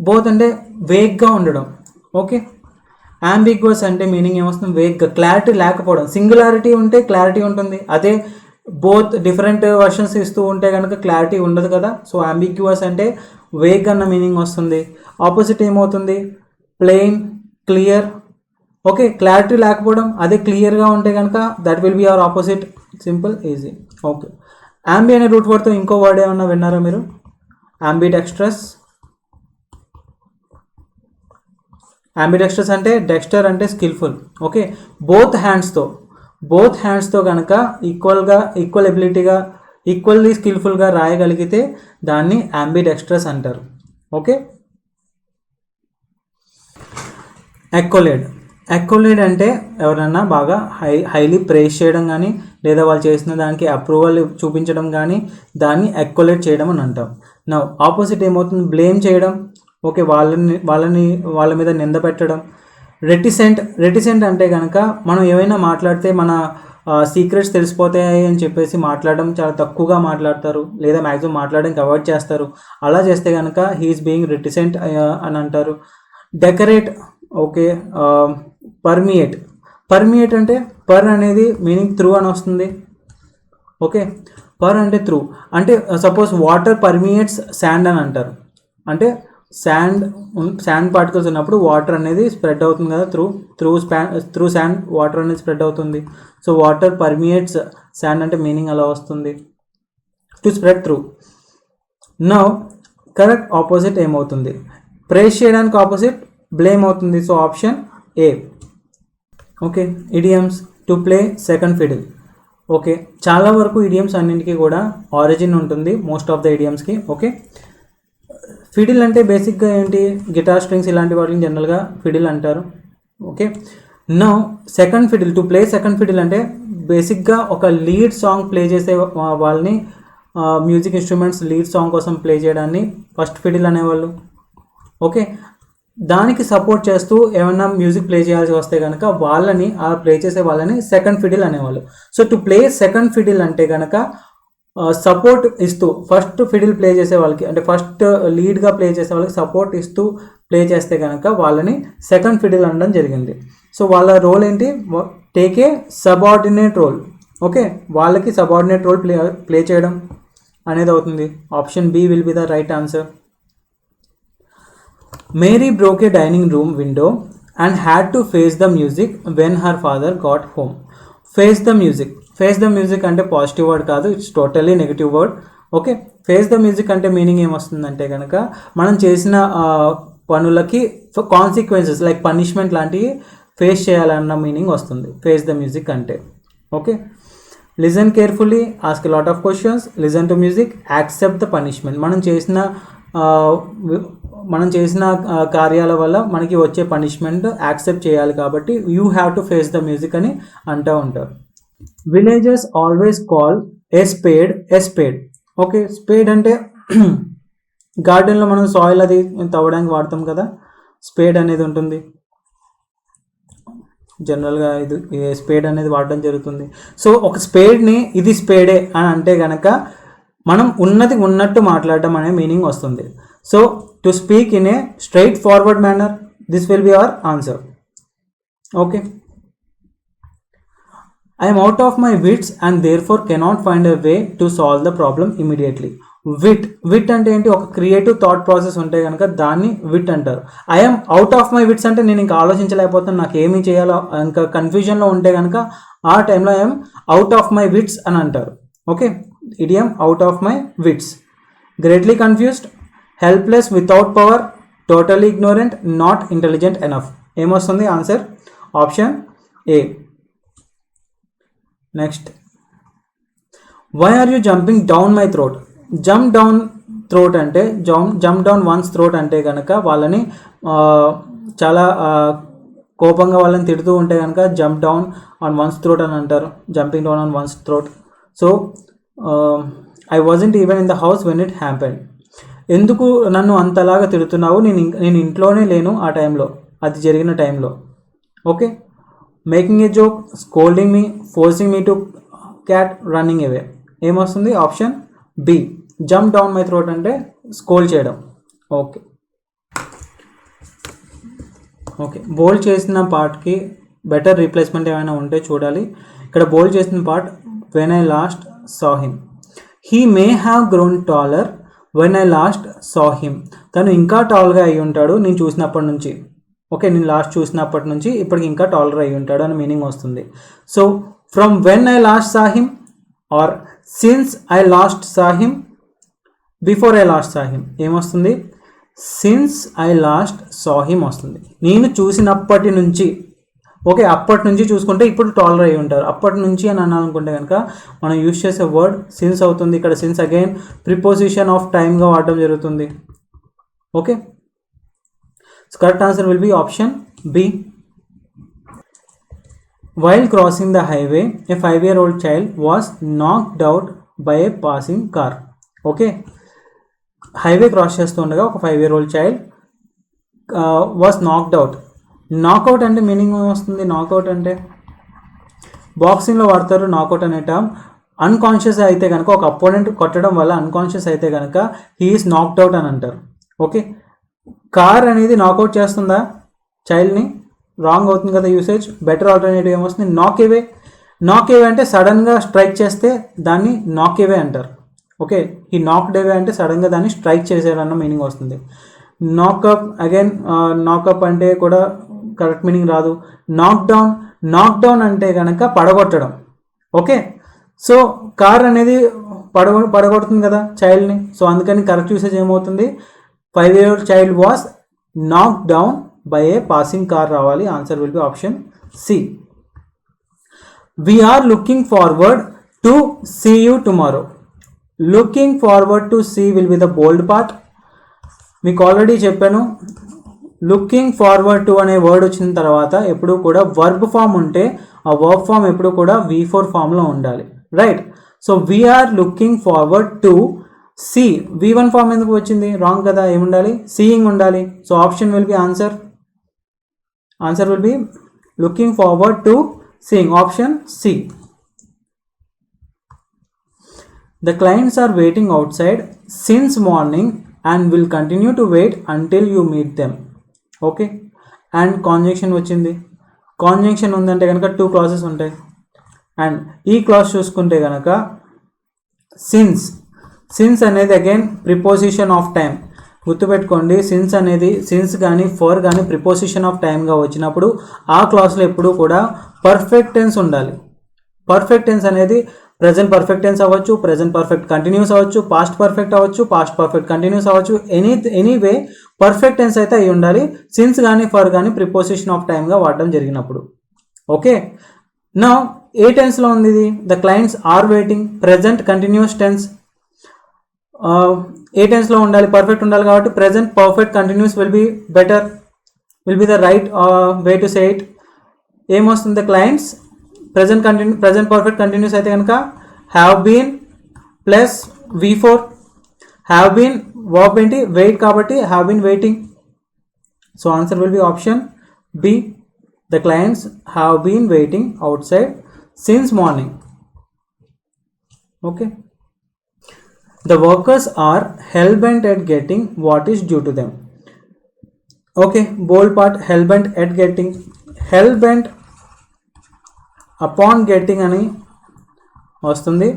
బోత్ అంటే వేగ్గా ఉండడం. ఓకే, అంబిగ్వస్ అంటే మీనింగ్ ఏమొస్తుంది? వేగ్గా, క్లారిటీ లేకపోవడం. సింగులారిటీ ఉంటే క్లారిటీ ఉంటుంది, అదే బోత్ డిఫరెంట్ వర్షన్స్ ఇస్తూ ఉంటే కనుక క్లారిటీ ఉండదు కదా. సో అంబిగ్యువస్ అంటే వేగ్ అన్న మీనింగ్ వస్తుంది. ఆపోజిట్ ఏమవుతుంది? Plain, clear. ఓకే, క్లారిటీ లేకపోవడం, అదే క్లియర్గా ఉంటే కనుక that will be hour opposite. Simple, easy. Okay, అనే రూట్ వర్డ్తో ఇంకో వర్డ్ ఏమన్నా విన్నారా మీరు? అంబిడెక్స్ట్రస్ అంటే డెక్స్టర్ అంటే స్కిల్ఫుల్. ఓకే, బోత్ హ్యాండ్స్తో కనుక ఈక్వల్ ఎబిలిటీగా, ఈక్వల్లీ స్కిల్ఫుల్గా రాయగలిగితే దాన్ని అంబిడెక్స్ట్రస్ అంటారు. ఓకే, అక్కోలేడ్ అంటే ఎవరన్నా బాగా హైలీ ప్రేస్ చేయడం కానీ, లేదా వాళ్ళు చేసిన దానికి అప్రూవల్ చూపించడం కానీ దాన్ని అక్కోలేడ్ చేయడం అని అంటాం. నా ఆపోజిట్ ఏమవుతుంది? బ్లేమ్ చేయడం. ఓకే, వాళ్ళ మీద నింద పెట్టడం. రెటిసెంట్ అంటే కనుక మనం ఏమైనా మాట్లాడితే మన సీక్రెట్స్ తెలిసిపోతాయి అని చెప్పేసి మాట్లాడడం, చాలా తక్కువగా మాట్లాడతారు, లేదా మ్యాక్సిమం మాట్లాడడానికి అవాయిడ్ చేస్తారు. అలా చేస్తే కనుక హీఈస్ బీయింగ్ రెటిసెంట్ అని అంటారు. డెకరేట్. ఓకే, పర్మియేట్ అంటే పర్ అనేది మీనింగ్ త్రూ అని వస్తుంది. ఓకే, పర్ అంటే త్రూ. అంటే సపోజ్ వాటర్ పర్మియేట్స్ శాండ్ అని అంటారు. అంటే శాండ్ పార్టికల్స్ ఉన్నప్పుడు వాటర్ అనేది స్ప్రెడ్ అవుతుంది కదా, త్రూ శాండ్ వాటర్ అనేది స్ప్రెడ్ అవుతుంది. సో వాటర్ పర్మియేట్స్ శాండ్ అంటే మీనింగ్ అలా వస్తుంది, to spread through. Now correct opposite ఏమవుతుంది? ప్రేస్ చేయడానికి ఆపోజిట్ బ్లేమ్ అవుతుంది. So option A. Okay, idioms. To play second fiddle. Okay, చాలా వరకు ఇడియమ్స్ అన్నింటికి కూడా ఆరిజిన్ ఉంటుంది, మోస్ట్ ఆఫ్ ద ఇడియమ్స్కి. ఓకే, ఫిడిల్ అంటే బేసిక్గా ఏంటి? గిటార్ స్ట్రింగ్స్ ఇలాంటి వాటిని జనరల్గా ఫిడిల్ అంటారు. Okay, now second fiddle, to play second fiddle అంటే బేసిక్గా ఒక లీడ్ సాంగ్ ప్లే చేసే వాళ్ళని, మ్యూజిక్ ఇన్స్ట్రుమెంట్స్ లీడ్ సాంగ్ కోసం ప్లే చేయడాన్ని ఫస్ట్ ఫిడిల్ అనేవాళ్ళు. ఓకే, దానికి సపోర్ట్ చేస్తూ ఏమైనా మ్యూజిక్ ప్లే చేయాల్సి వస్తే కనుక వాళ్ళని, ఆ ప్లే చేసే వాళ్ళని సెకండ్ ఫిడిల్ అనేవాళ్ళు. So to play second fiddle అంటే కనుక సపోర్ట్ ఇస్తూ, ఫస్ట్ ఫిడిల్ ప్లే చేసే వాళ్ళకి, అంటే ఫస్ట్ లీడ్గా ప్లే చేసే వాళ్ళకి సపోర్ట్ ఇస్తూ ప్లే చేస్తే కనుక వాళ్ళని సెకండ్ ఫిడిల్ అనడం జరిగింది. సో వాళ్ళ రోల్ ఏంటి? Take a subordinate role. Okay, వాళ్ళకి సబార్డినేట్ రోల్ ప్లే చేయడం అనేది అవుతుంది. Option B will be the right answer. Mary broke a dining room window and had to face the music when her father got home. Face the music అంటే positive word కాదు, it's totally negative word. Okay, face the music అంటే meaning ఏమొస్తుందంటే కనుక మనం చేసిన పనులకి consequences like punishment లాంటివి face చేయాలన్న మీనింగ్ వస్తుంది ఫేస్ ద మ్యూజిక్ అంటే. Okay, listen carefully, ask lot of questions, listen to music, accept the punishment. మనం చేసిన కార్యాల వల్ల మనకి వచ్చే పనిష్మెంట్ యాక్సెప్ట్ చేయాలి, కాబట్టి you have to face the music అని అంటూ ఉంటారు. Villagers always call a spade. Okay, spade అంటే గార్డెన్లో మనం సాయిల్ అది తవ్వడానికి వాడతాం కదా, స్పేడ్ అనేది ఉంటుంది. జనరల్గా ఇది స్పేడ్ అనేది వాడడం జరుగుతుంది. సో ఒక స్పేడ్ని ఇది స్పేడే అని అంటే కనుక మనం ఉన్నది ఉన్నట్టు మాట్లాడడం అనే మీనింగ్ వస్తుంది. So to speak in a straight forward manner, this will be our answer. Okay, I am out of my wits and therefore cannot find a way to solve the problem immediately. Wit అంటే ఏంటి? ఒక creative thought process ఉంటే కనుక దాన్ని విట్ అంటారు. I'm out of my విట్స్ అంటే నేను ఇంకా ఆలోచించలేకపోతున్నాను, నాకు ఏమీ చేయాలో ఇంకా కన్ఫ్యూజన్లో ఉంటే కనుక ఆ టైంలో I'm out of my wits అని అంటారు. Okay, idiom out of my wits. Greatly confused, helpless, without power, totally ignorant, not intelligent enough. ఏమొస్తుంది answer? Option A. Next, why are you jumping down my throat? Jump down throat అంటే jump down one's throat అంటే కనుక వాళ్ళని చాలా కోపంగా వాళ్ళని తిడుతూ ఉంటే కనుక jump down on one's throat అని అంటారు, jumping down on one's throat. So I wasn't even in the house when it happened. ఎందుకు నన్ను అంతలాగా తిడుతున్నావు, నేను ఇంట్లోనే లేను ఆ టైంలో, అది జరిగిన టైంలో. Okay, making a joke, scolding me, forcing me to cat, running away. ఏమొస్తుంది? Option B, jump down my throat అంటే స్కోల్ చేయడం. ఓకే ఓకే, బోల్డ్ చేసిన పార్ట్కి బెటర్ రీప్లేస్మెంట్ ఏమైనా ఉంటే చూడాలి. ఇక్కడ బోల్డ్ చేసిన part when I last saw him. He may have grown taller when I last saw him. తను ఇంకా టాల్గా అయి ఉంటాడు నేను చూసినప్పటి నుంచి. ఓకే, నేను లాస్ట్ చూసినప్పటి నుంచి ఇప్పటికి ఇంకా టాలర్ అయి ఉంటాడు అని మీనింగ్ వస్తుంది. So from when I last saw him or since I last saw him, before I last saw him. ఏమొస్తుంది? Since I last saw him వస్తుంది. నేను చూసినప్పటి నుంచి. ఓకే, అప్పటి నుంచి చూసుకుంటే ఇప్పుడు టాలర్ అయి ఉంటారు. అప్పటి నుంచి అని అనాలనుకుంటే కనుక మనం యూజ్ చేసే వర్డ్ సిన్స్ అవుతుంది. ఇక్కడ సిన్స్ అగైన్ ప్రిపోజిషన్ ఆఫ్ టైమ్గా వాడడం జరుగుతుంది. Okay, correct answer will be option B. While crossing the highway a 5-year-old child was knocked out by a passing car. Okay, highway cross చేస్తుండగా ఒక 5-year-old child was knocked out. Knockout అంటే meaning వస్తుంది. నాక్అవుట్ అంటే బాక్సింగ్లో వాడతారు నాక్అవుట్ అనే term. Unconscious అయితే కనుక, ఒక అపోనెంట్ కొట్టడం వల్ల అన్కాన్షియస్ అయితే కనుక హీ ఈస్ నాక్డ్ అవుట్ అని అంటారు. ఓకే, కార్ అనేది నాక్అవుట్ చేస్తుందా చైల్డ్ని? రాంగ్ అవుతుంది కదా యూసేజ్. బెటర్ ఆల్టర్నేటివ్ ఏమొస్తుంది? నాక్ అవే. నాక్ అవే అంటే సడన్గా స్ట్రైక్ చేస్తే దాన్ని నాక్ అవే అంటారు. ఓకే, ఈ నాక్డ్ అవే అంటే సడన్గా దాన్ని స్ట్రైక్ చేసేయాలన్న మీనింగ్ వస్తుంది. నాకప్ అగైన్, నాకప్ అంటే కూడా కరెక్ట్ మీనింగ్ రాదు. నాక్డౌన్, నాక్డౌన్ అంటే కనుక పడగొట్టడం. ఓకే, సో కార్ అనేది పడగొడుతుంది కదా చైల్డ్ని. సో అందుకని కరెక్ట్ యూసేజ్ ఏమవుతుంది? 5-year-old child was knocked down by a passing car రావాలి. Answer will be option C. We're looking forward to see you tomorrow. Looking forward to see will be the bold part. మీకు already చెప్పాను, looking forward to అనే word వచ్చిన తర్వాత ఎప్పుడు కూడా verb form ఉంటే ఆ వర్బ్ ఫామ్ ఎప్పుడు కూడా V4 ఫామ్లో ఉండాలి. Right, so we're looking forward to see. V1 form ఎందుకు వచ్చింది? రాంగ్ కదా, ఏముండాలి? సీయింగ్ ఉండాలి. So option will be answer. Answer will be looking forward to seeing, option C. The clients are waiting outside since morning and will continue to wait until you meet them. Okay, and conjunction వచ్చింది. Conjunction ఉందంటే కనుక 2 clauses ఉంటాయి. And ఈ class చూసుకుంటే కనుక since. Since అనేది again preposition of time. గుర్తుపెట్టుకోండి, since అనేది, సిన్స్ కానీ ఫర్ కానీ ప్రిపోజిషన్ ఆఫ్ టైంగా వచ్చినప్పుడు ఆ క్లాస్లో ఎప్పుడూ కూడా పర్ఫెక్ట్ టెన్స్ ఉండాలి. పర్ఫెక్ట్ టెన్స్ అనేది ప్రెజెంట్ పర్ఫెక్ట్ టెన్స్ అవ్వచ్చు, ప్రెజెంట్ పర్ఫెక్ట్ కంటిన్యూస్ అవ్వచ్చు, పాస్ట్ పర్ఫెక్ట్ అవ్వచ్చు, పాస్ట్ పర్ఫెక్ట్ కంటిన్యూస్ అవ్వచ్చు. ఎనీవే పర్ఫెక్ట్ టెన్స్ అయితే అయి ఉండాలి. సిన్స్ కానీ ఫర్ కానీ ప్రిపోజిషన్ ఆఫ్ టైమ్గా వాడడం జరిగినప్పుడు. ఓకే, నా ఏ టెన్స్లో ఉంది ఇది? The clients are waiting, present continuous tense. ఏ టెన్స్లో ఉండాలి? పర్ఫెక్ట్ ఉండాలి కాబట్టి present perfect continuous will be better, will be the right way to say it. ఏమొస్తుంది? The clients present perfect continuous అయితే కనుక have been plus V4. Have been verb ఏంటి? Wait కాబట్టి have been waiting. So answer will be option B. The clients have been waiting outside since morning. Okay, the workers are hell bent at getting what is due to them. Okay, bold part hell bent at getting. Hell bent upon getting అని వస్తుంది.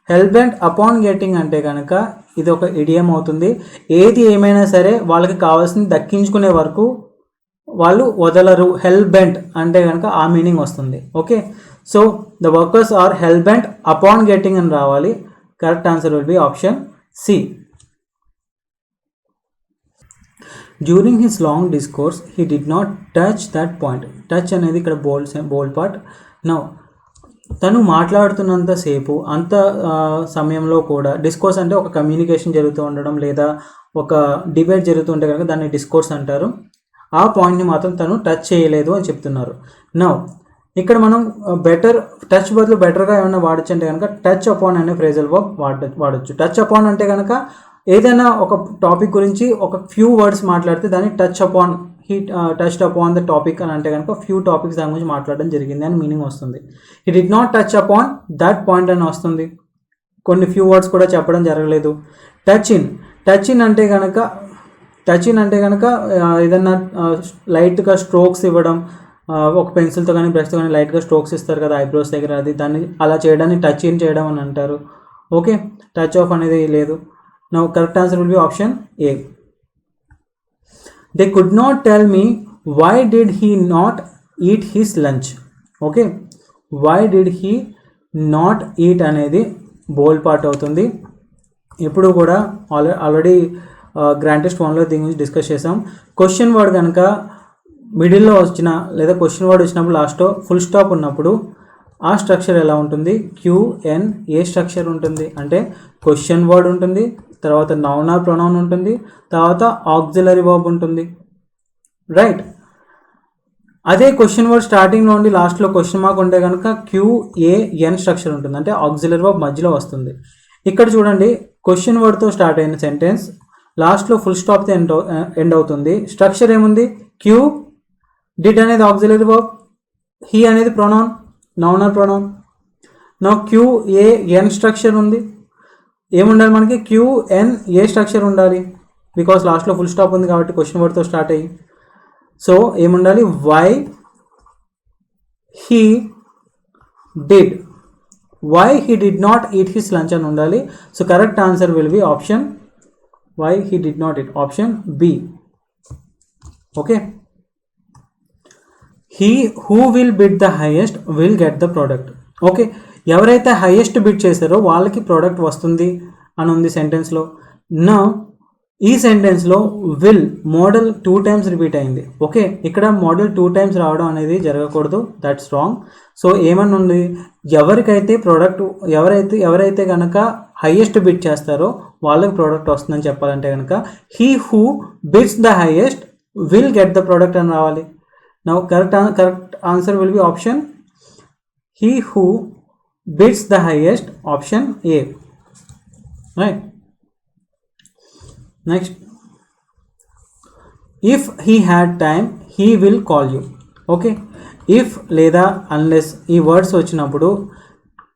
హెల్ bent upon getting అంటే కనుక ఇది ఒక idiom అవుతుంది. ఏది ఏమైనా సరే వాళ్ళకి కావాల్సింది దక్కించుకునే వరకు వాళ్ళు వదలరు. హెల్ బెంట్ అంటే కనుక ఆ మీనింగ్ వస్తుంది. Okay, so the workers are hell bent upon getting అని రావాలి. Correct answer will be option C. During his long discourse he did not touch that point. Touch అనేది ఇక్కడ బోల్డ్ పార్ట్. నౌ తను మాట్లాడుతున్నంతసేపు అంత సమయంలో కూడా, డిస్కోర్స్ అంటే ఒక కమ్యూనికేషన్ జరుగుతూ ఉండడం లేదా ఒక డిబేట్ జరుగుతుంటే కనుక దాన్ని డిస్కోర్స్ అంటారు. ఆ పాయింట్ని మాత్రం తను టచ్ చేయలేదు అని చెప్తున్నారు. నౌ ఇక్కడ మనం బెటర్, టచ్ బదులు బెటర్గా ఏమైనా వాడచ్చు అంటే కనుక టచ్ అపాన్ అనే ఫ్రేజల్ వర్బ్ వాడచ్చు. టచ్ అపాన్ అంటే కనుక ఏదైనా ఒక టాపిక్ గురించి ఒక ఫ్యూ వర్డ్స్ మాట్లాడితే దాన్ని touch upon, he touched upon the topic అని అంటే కనుక ఫ్యూ టాపిక్స్ దాని గురించి మాట్లాడడం జరిగింది అని మీనింగ్ వస్తుంది. He did not touch upon that point అని వస్తుంది. కొన్ని ఫ్యూ వర్డ్స్ కూడా చెప్పడం జరగలేదు. టచ్ ఇన్ అంటే కనుక ఏదన్నా లైట్గా స్ట్రోక్స్ ఇవ్వడం, ఒక పెన్సిల్తో కానీ బ్రష్తో కానీ లైట్గా స్ట్రోక్స్ ఇస్తారు కదా ఐబ్రోస్ దగ్గర, అది దాన్ని అలా చేయడాన్ని టచ్ ఇన్ చేయడం అని అంటారు. ఓకే, టచ్ ఆఫ్ అనేది లేదు. Now correct answer will be option A. They could not tell me why did he not eat his lunch. Okay, why did he not eat అనేది బోల్డ్ పార్ట్ అవుతుంది. ఇప్పుడు కూడా already grand test 1లో దీని గురించి discuss చేసాం. Question word కనుక మిడిల్లో వచ్చిన లేదా క్వశ్చన్ వర్డ్ వచ్చినప్పుడు లాస్ట్లో ఫుల్ స్టాప్ ఉన్నప్పుడు ఆ స్ట్రక్చర్ ఎలా ఉంటుంది? QNA స్ట్రక్చర్ ఉంటుంది. అంటే క్వశ్చన్ వర్డ్ ఉంటుంది, తర్వాత నౌన్ ఆర్ ప్రొనౌన్ ఉంటుంది, తర్వాత ఆక్సిలరీ వర్బ్ ఉంటుంది. రైట్. అదే క్వశ్చన్ వర్డ్ స్టార్టింగ్లో ఉండి లాస్ట్లో క్వశ్చన్ మార్క్ ఉంటే కనుక QAN స్ట్రక్చర్ ఉంటుంది. అంటే ఆక్సిలరీ వర్బ్ మధ్యలో వస్తుంది. ఇక్కడ చూడండి, క్వశ్చన్ వర్డ్తో స్టార్ట్ అయిన సెంటెన్స్ లాస్ట్లో ఫుల్ స్టాప్తో ఎండ్ అవుతుంది. స్ట్రక్చర్ ఏముంది? క్యూ, డిడ్ అనేది ఆక్సిలరీ వర్బ్, హీ అనేది ప్రొనౌన్, నౌన్ ఆర్ ప్రొనౌన్. నా QAN స్ట్రక్చర్ ఉంది. ఏముండాలి మనకి? QNA స్ట్రక్చర్ ఉండాలి, బికాస్ లాస్ట్లో ఫుల్ స్టాప్ ఉంది కాబట్టి క్వశ్చన్ వర్డ్తో స్టార్ట్ అయ్యి. సో ఏముండాలి? Why he did not eat his lunch అని ఉండాలి. So correct answer will be option why he did not eat, option B. Okay, he who will bid the highest will get the product. Okay, ఎవరైతే highest bid చేశారో వాళ్ళకి product వస్తుంది అని ఉంది సెంటెన్స్లో. నా ఈ సెంటెన్స్లో విల్ మోడల్ 2 times రిపీట్ అయింది. ఓకే, ఇక్కడ మోడల్ 2 times రావడం అనేది జరగకూడదు, దట్స్ రాంగ్. సో ఏమన్నా ఉంది? ఎవరైతే కనుక హైయెస్ట్ బిడ్ చేస్తారో వాళ్ళకి ప్రోడక్ట్ వస్తుందని చెప్పాలంటే కనుక he who bids the highest will get the product అని రావాలి. Now correct answer will be option he who bids the highest, option A. Right. Next, if he had time he will call you. Okay, if లేదా unless ఈ words వచ్చినప్పుడు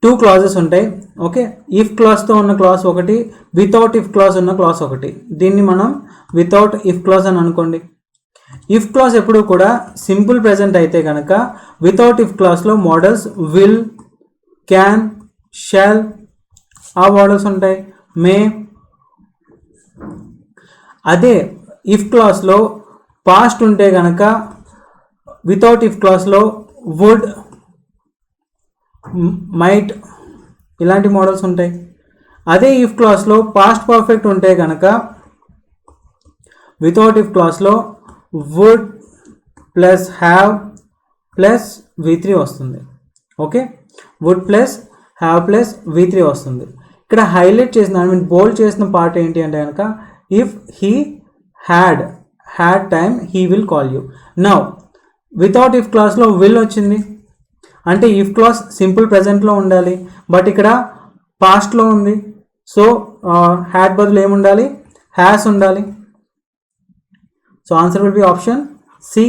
2 clauses ఉంటాయి. Okay, if క్లాస్తో ఉన్న class ఒకటి, without if clause ఉన్న class ఒకటి. దీన్ని మనం వితౌట్ ఇఫ్ క్లాస్ అని అనుకోండి. ఇఫ్ క్లాస్ ఎప్పుడు కూడా సింపుల్ ప్రెజెంట్ అయితే కనుక వితౌట్ ఇఫ్ క్లాస్లో మోడల్స్ విల్, క్యాన్, షాల్ ఆ మోడల్స్ ఉంటాయి, మే. అదే ఇఫ్ క్లాస్లో పాస్ట్ ఉంటే కనుక వితౌట్ ఇఫ్ క్లాస్లో వుడ్, మైట్ ఇలాంటి మోడల్స్ ఉంటాయి. అదే ఇఫ్ క్లాస్లో పాస్ట్ పర్ఫెక్ట్ ఉంటే కనుక వితౌట్ ఇఫ్ క్లాస్లో would plus have plus V3 వస్తుంది. Okay, would plus have plus V3 వస్తుంది. ఇక్కడ హైలైట్ చేసిన, బోల్డ్ చేసిన పార్ట్ ఏంటి అంటే కనుక if he had time he will call you. Now without if క్లాస్లో విల్ వచ్చింది అంటే ఇఫ్ క్లాస్ సింపుల్ ప్రెజెంట్లో ఉండాలి, బట్ ఇక్కడ పాస్ట్లో ఉంది. సో హ్యాడ్ బదులు ఏముండాలి? హ్యాస్ ఉండాలి. So answer will be option C.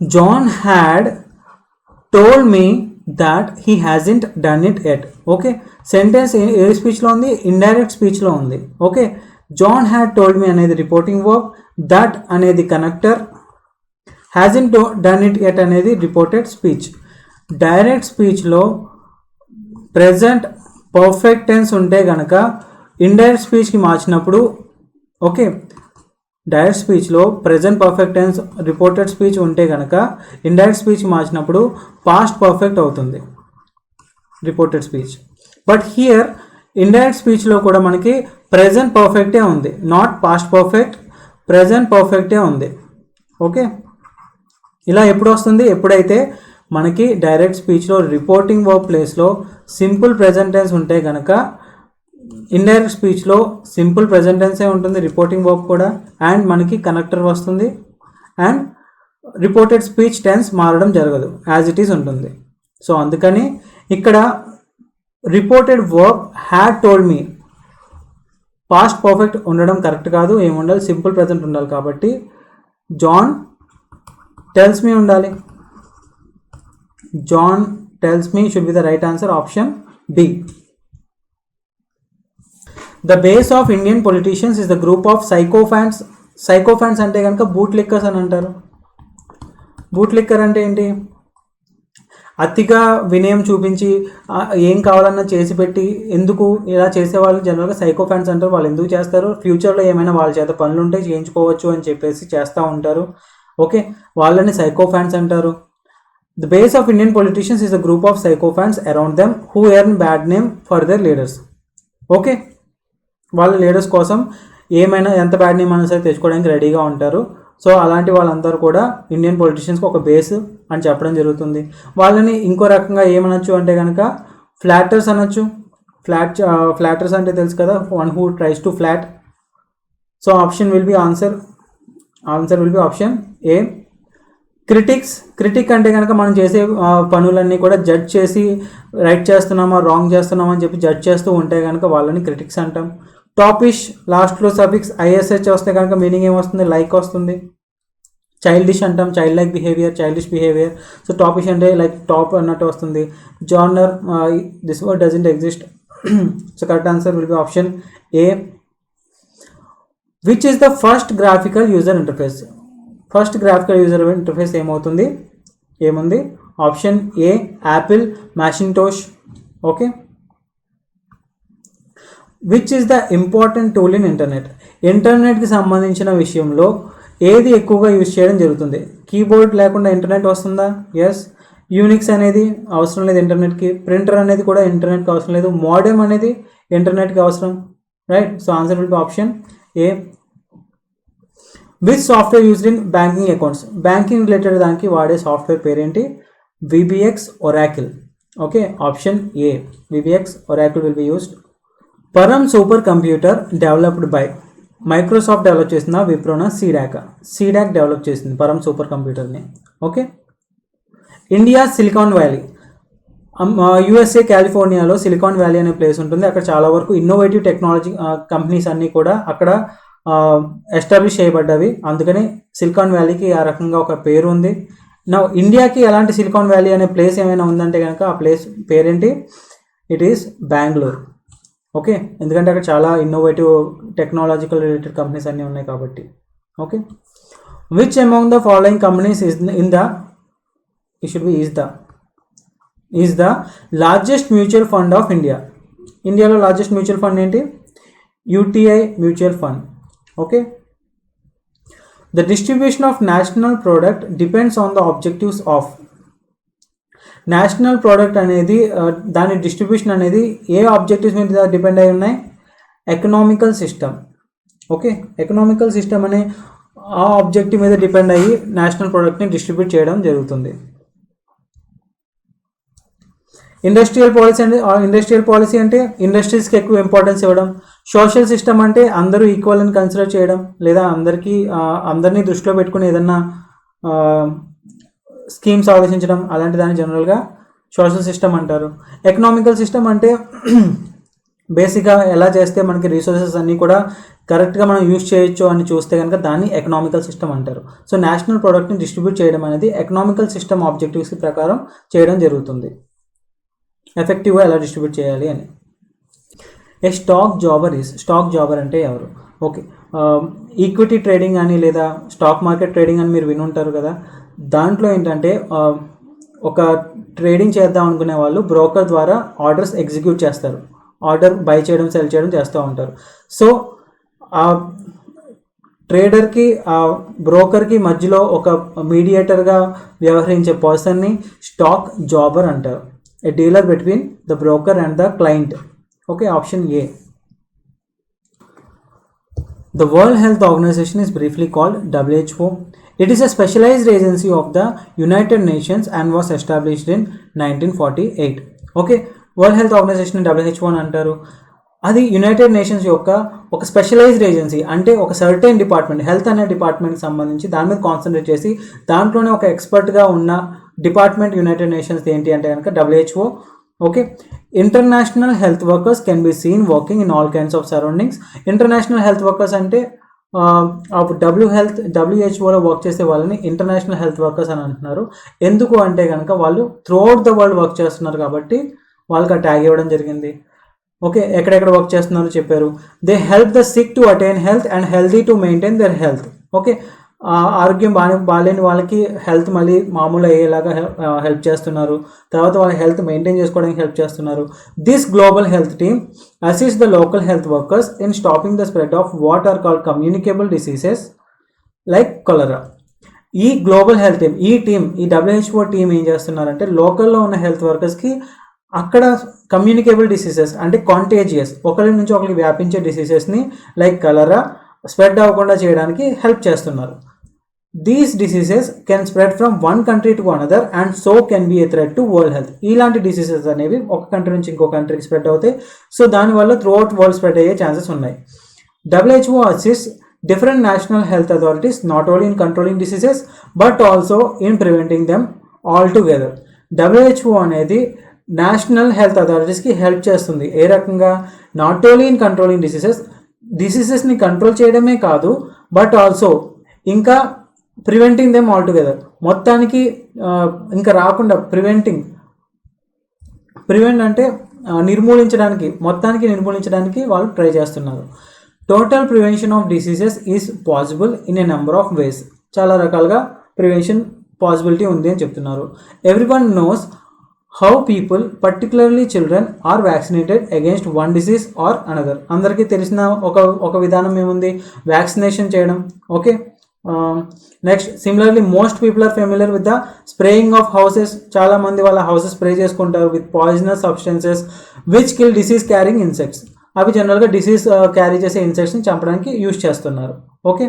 John had told me that he hasn't done it yet. Okay, sentence ఏ స్పీచ్లో ఉంది? ఇండైరెక్ట్ స్పీచ్లో ఉంది. Okay, John had told me అనేది రిపోర్టింగ్ వర్బ్, దట్ అనేది connector, hasn't done it yet అనేది reported speech. Direct స్పీచ్లో present perfect tense ఉంటే కనుక indirect స్పీచ్కి మార్చినప్పుడు, ఓకే, డైరెక్ట్ స్పీచ్లో present perfect tense reported speech ఉంటే కనుక ఇండైరెక్ట్ స్పీచ్ మార్చినప్పుడు పాస్ట్ పర్ఫెక్ట్ అవుతుంది reported speech. But here indirect స్పీచ్లో కూడా మనకి ప్రెజెంట్ పర్ఫెక్టే ఉంది, నాట్ పాస్ట్ పర్ఫెక్ట్, ప్రెజెంట్ పర్ఫెక్టే ఉంది. ఓకే, ఇలా ఎప్పుడు వస్తుంది? ఎప్పుడైతే మనకి డైరెక్ట్ స్పీచ్లో రిపోర్టింగ్ వర్బ్ ప్లేస్లో సింపుల్ ప్రెజెంట్ టెన్స్ ఉంటే కనుక ఇండైరెక్ట్ స్పీచ్లో సింపుల్ ప్రెజెంట్ టెన్సే ఉంటుంది, రిపోర్టింగ్ వర్బ్ కూడా, అండ్ మనకి కనెక్టర్ వస్తుంది, అండ్ రిపోర్టెడ్ స్పీచ్ టెన్స్ మారడం జరగదు, యాజ్ ఇట్ ఈస్ ఉంటుంది. సో అందుకని ఇక్కడ reported verb had told me past perfect ఉండడం కరెక్ట్ కాదు, ఏముండాలి, సింపుల్ ప్రెజెంట్ ఉండాలి. కాబట్టి జాన్ టెల్స్ మీ ఉండాలి. John tells me should be the right answer, option D. The base of Indian politicians is the group of sycophants. Sycophants అంటే కనుక boot liquors అని అంటారు. బూట్ లిక్కర్ అంటే ఏంటి? అతిగా వినయం చూపించి ఏం కావాలన్నా చేసి పెట్టి ఎందుకు ఇలా చేసేవాళ్ళు జనరల్గా సైకోఫాన్స్ అంటారు. వాళ్ళు ఎందుకు చేస్తారు? ఫ్యూచర్లో ఏమైనా వాళ్ళ చేత పనులు ఉంటే చేయించుకోవచ్చు అని చెప్పేసి చేస్తూ ఉంటారు. ఓకే, వాళ్ళని సైకోఫాన్స్ అంటారు. The base of Indian politicians is the group of sycophants around them who earn bad name for their leaders. Okay, వాళ్ళ లీడర్స్ కోసం ఏమైనా ఎంత బ్యాడ్ నేమ్ అయినా సరే తెచ్చుకోవడానికి రెడీగా ఉంటారు. సో అలాంటి వాళ్ళందరూ కూడా ఇండియన్ పొలిటీషియన్స్కి ఒక బేస్ అని చెప్పడం జరుగుతుంది. వాళ్ళని ఇంకో రకంగా ఏమనొచ్చు అంటే కనుక ఫ్లాటర్స్ అనొచ్చు. ఫ్లాటర్స్ అంటే తెలుసు కదా, one who tries to flat. So option will be answer will be option A. Critics. Critic అంటే కనుక మనం చేసే పనులన్నీ కూడా జడ్జ్ చేసి రైట్ చేస్తున్నామా రాంగ్ చేస్తున్నామా అని చెప్పి జడ్జ్ చేస్తూ ఉంటే కనుక వాళ్ళని క్రిటిక్స్ అంటాం. టాపిష్, లాస్ట్లో సఫిక్స్ ఐఎస్హెచ్ వస్తే కనుక మీనింగ్ ఏమొస్తుంది? లైక్ వస్తుంది. చైల్డిష్ అంటాం, child like behaviour, childish behaviour. So toppish అంటే లైక్ టాప్ అన్నట్టు వస్తుంది. జానర్, this word doesn't exist. So correct answer will be option A. Which is the first graphical user interface? First graphical user interface ఏముంది? Option A Apple Macintosh. Okay. Which is the important tool in internet? ఇంటర్నెట్కి సంబంధించిన విషయంలో ఏది ఎక్కువగా use చేయడం జరుగుతుంది? Keyboard లేకుండా internet వస్తుందా? ఎస్. యూనిక్స్ అనేది అవసరం లేదు ఇంటర్నెట్కి. ప్రింటర్ అనేది కూడా ఇంటర్నెట్కి అవసరం లేదు. మోడెమ్ అనేది ఇంటర్నెట్కి అవసరం, right? So answer will be option A. Which software used in banking accounts? Banking related దానికి వాడే సాఫ్ట్వేర్ పేరేంటి? VBX Oracle. Okay, option A VBX Oracle will be used. Param super computer developed by Microsoft develop చేసిందా, విప్రోనా, CDAC develop చేసింది Param super కంప్యూటర్ని. Okay. India Silicon Valley. USA కాలిఫోర్నియాలో Silicon Valley అనే place ఉంటుంది. అక్కడ చాలా వరకు ఇన్నోవేటివ్ టెక్నాలజీ కంపెనీస్ అన్నీ కూడా అక్కడ ఎస్టాబ్లిష్ చేయబడ్డవి. అందుకని సిలికాన్ వ్యాలీకి ఆ రకంగా ఒక పేరు ఉంది. నా ఇండియాకి ఎలాంటి సిలికాన్ వ్యాలీ అనే ప్లేస్ ఏమైనా ఉందంటే కనుక ఆ ప్లేస్ పేరేంటి? It is Bengaluru. ఓకే, ఎందుకంటే అక్కడ చాలా ఇన్నోవేటివ్ టెక్నాలజికల్ రిలేటెడ్ కంపెనీస్ అన్నీ ఉన్నాయి కాబట్టి. Okay. Which among the following companies is the largest mutual fund of India? ఇండియాలో లార్జెస్ట్ మ్యూచువల్ ఫండ్ ఏంటి? UTI mutual fund. Okay. The distribution of national product depends on the objectives of. National product అనేది దాని distribution అనేది ఏ objectives మీద depend అయి ఉన్నాయి? Economical system. Okay, economical system అనే ఆ ఆబ్జెక్టివ్ మీద డిపెండ్ అయ్యి నేషనల్ ప్రోడక్ట్ని డిస్ట్రిబ్యూట్ చేయడం జరుగుతుంది. ఇండస్ట్రియల్ పాలసీ అంటే ఇండస్ట్రీస్కి ఎక్కువ ఇంపార్టెన్స్ ఇవ్వడం. సోషల్ సిస్టమ్ అంటే అందరూ ఈక్వల్ అని కన్సిడర్ చేయడం, లేదా అందరినీ దృష్టిలో పెట్టుకుని ఏదన్నా స్కీమ్స్ ఆలోచించడం, అలాంటి దాన్ని జనరల్గా సోషల్ సిస్టమ్ అంటారు. ఎకనామికల్ సిస్టమ్ అంటే బేసిక్గా ఎలా చేస్తే మనకి రీసోర్సెస్ అన్నీ కూడా కరెక్ట్గా మనం యూజ్ చేయొచ్చు అని చూస్తే కనుక దాన్ని ఎకనామికల్ సిస్టమ్ అంటారు. సో నేషనల్ ప్రోడక్ట్ని డిస్ట్రిబ్యూట్ చేయడం అనేది ఎకనామికల్ సిస్టమ్ ఆబ్జెక్టివ్స్ ప్రకారం చేయడం జరుగుతుంది. ఎఫెక్టివ్గా ఎలా డిస్ట్రిబ్యూట్ చేయాలి అని. ఏ స్టాక్ జాబర్ అంటే ఎవరు? ఓకే, ఈక్విటీ ట్రేడింగ్ అని లేదా స్టాక్ మార్కెట్ ట్రేడింగ్ అని మీరు వినుంటారు కదా. దాంట్లో ఏంటంటే ఒక ట్రేడింగ్ చేద్దాం అనుకునే వాళ్ళు బ్రోకర్ ద్వారా ఆర్డర్స్ ఎగ్జిక్యూట్ చేస్తారు. ఆర్డర్ బై చేయడం సెల్ చేయడం చేస్తూ ఉంటారు. సో ఆ ట్రేడర్కి ఆ బ్రోకర్కి మధ్యలో ఒక మీడియేటర్గా వ్యవహరించే పర్సన్ని స్టాక్ జాబర్ అంటారు. A dealer between the broker and the client. Okay, option A. The World health Organization is briefly called WHO. It is a specialized agency of the United Nations and was established in 1948. Okay, world health organisation WHO అని అంటారు. అది United nations యొక్క ఒక specialised agency, అంటే ఒక certain department, health అనే డిపార్ట్మెంట్కి సంబంధించి దాని మీద కాన్సన్ట్రేట్ చేసి దాంట్లోనే ఒక ఎక్స్పర్ట్గా ఉన్న డిపార్ట్మెంట్ యునైటెడ్ నేషన్స్ ఏంటి అంటే కనుక WHO. Okay, international health workers can be seen working in all kinds of surroundings. International health workers అంటే WHOలో వర్క్ చేసే వాళ్ళని ఇంటర్నేషనల్ హెల్త్ వర్కర్స్ అని అంటున్నారు. ఎందుకు అంటే కనుక వాళ్ళు త్రూఅవుట్ ద వరల్డ్ వర్క్ చేస్తున్నారు కాబట్టి వాళ్ళకి ఆ ట్యాగ్ ఇవ్వడం జరిగింది. ఓకే, ఎక్కడెక్కడ వర్క్ చేస్తున్నారో చెప్పారు. They help the sick to attain health and healthy to maintain their health. Okay, ఆరోగ్యం బాగాలేని వాళ్ళకి హెల్త్ మళ్ళీ మామూలు అయ్యేలాగా హెల్ప్ చేస్తున్నారు. తర్వాత వాళ్ళ హెల్త్ మెయింటైన్ చేసుకోవడానికి హెల్ప్ చేస్తున్నారు. This global health team assist the local health workers in stopping the spread of what are called communicable diseases like cholera. ఈ గ్లోబల్ హెల్త్ టీమ్, ఈ WHO టీం ఏం చేస్తున్నారంటే లోకల్లో ఉన్న హెల్త్ వర్కర్స్కి అక్కడ కమ్యూనికేబుల్ డిసీజెస్ అంటే కాంటేజియస్, ఒకరి నుంచి ఒకరికి వ్యాపించే డిసీజెస్ని లైక్ కలరా స్ప్రెడ్ అవ్వకుండా చేయడానికి హెల్ప్ చేస్తున్నారు. These diseases can spread from one country to another and so can be A threat to world health. ఇలాంటి డిసీజెస్ అనేవి ఒక కంట్రీ నుంచి ఇంకో కంట్రీకి స్ప్రెడ్ అవుతాయి. సో దానివల్ల త్రూఅవుట్ వరల్డ్ స్ప్రెడ్ అయ్యే ఛాన్సెస్ ఉన్నాయి. WHO assist different national health authorities not only in controlling diseases but also in preventing them altogether. WHO అనేది నేషనల్ హెల్త్ అథారిటీస్కి హెల్ప్ చేస్తుంది. ఏ రకంగా? నాట్ ఓన్లీ ఇన్ కంట్రోలింగ్ డిసీజెస్ని కంట్రోల్ చేయడమే కాదు, బట్ ఆల్సో ఇంకా ప్రివెంటింగ్ దెమ్ ఆల్టుగెదర్, మొత్తానికి ఇంకా రాకుండా ప్రివెంట్ అంటే మొత్తానికి నిర్మూలించడానికి వాళ్ళు ట్రై చేస్తున్నారు. Total prevention of diseases is possible in a number of ways. చాలా రకాలుగా ప్రివెన్షన్ పాసిబిలిటీ ఉంది అని చెప్తున్నారు. Everyone knows how people particularly children are vaccinated against one disease or another. అందరికీ తెలిసిన ఒక విధానం ఏముంది? వ్యాక్సినేషన్ చేయడం. Okay, next similarly most people are familiar with the spraying of houses. చాలా మంది వాళ్ళ హౌసెస్ స్ప్రే చేసుకుంటారు with poisonous substances which kill disease carrying insects. అవి జనరల్గా డిసీజ్ క్యారీ చేసే ఇన్సెక్ట్స్ని చంపడానికి యూజ్ చేస్తున్నారు. Okay,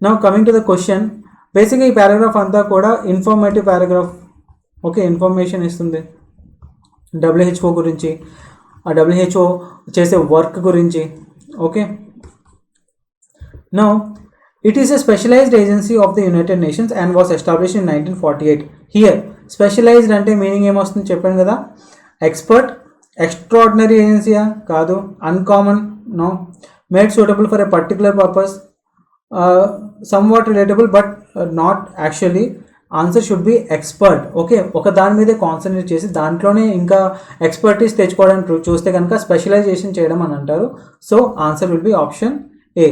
now coming to the question. బేసిక్గా ఈ పారాగ్రాఫ్ అంతా కూడా ఇన్ఫర్మేటివ్ పారాగ్రాఫ్. ఓకే, ఇన్ఫర్మేషన్ ఇస్తుంది WHO గురించి, ఆ WHO చేసే వర్క్ గురించి. Okay, now it is a specialised agency of the United Nations and was established in 1948. Here specialised అంటే మీనింగ్ ఏమొస్తుంది చెప్పాను కదా. ఎక్స్పర్ట్, ఎక్స్ట్రాడినరీ ఏజెన్సీయా? కాదు. Uncommon? No. Made suitable for a particular purpose? Somewhat relatable but not actually. Answer should be expert. Okay, ఒక దాని మీదే concentrate చేసి దాంట్లోనే ఇంకా ఎక్స్పర్టీస్ తెచ్చుకోవడానికి చూస్తే కనుక స్పెషలైజేషన్ చేయడం అని అంటారు. So answer will be option A.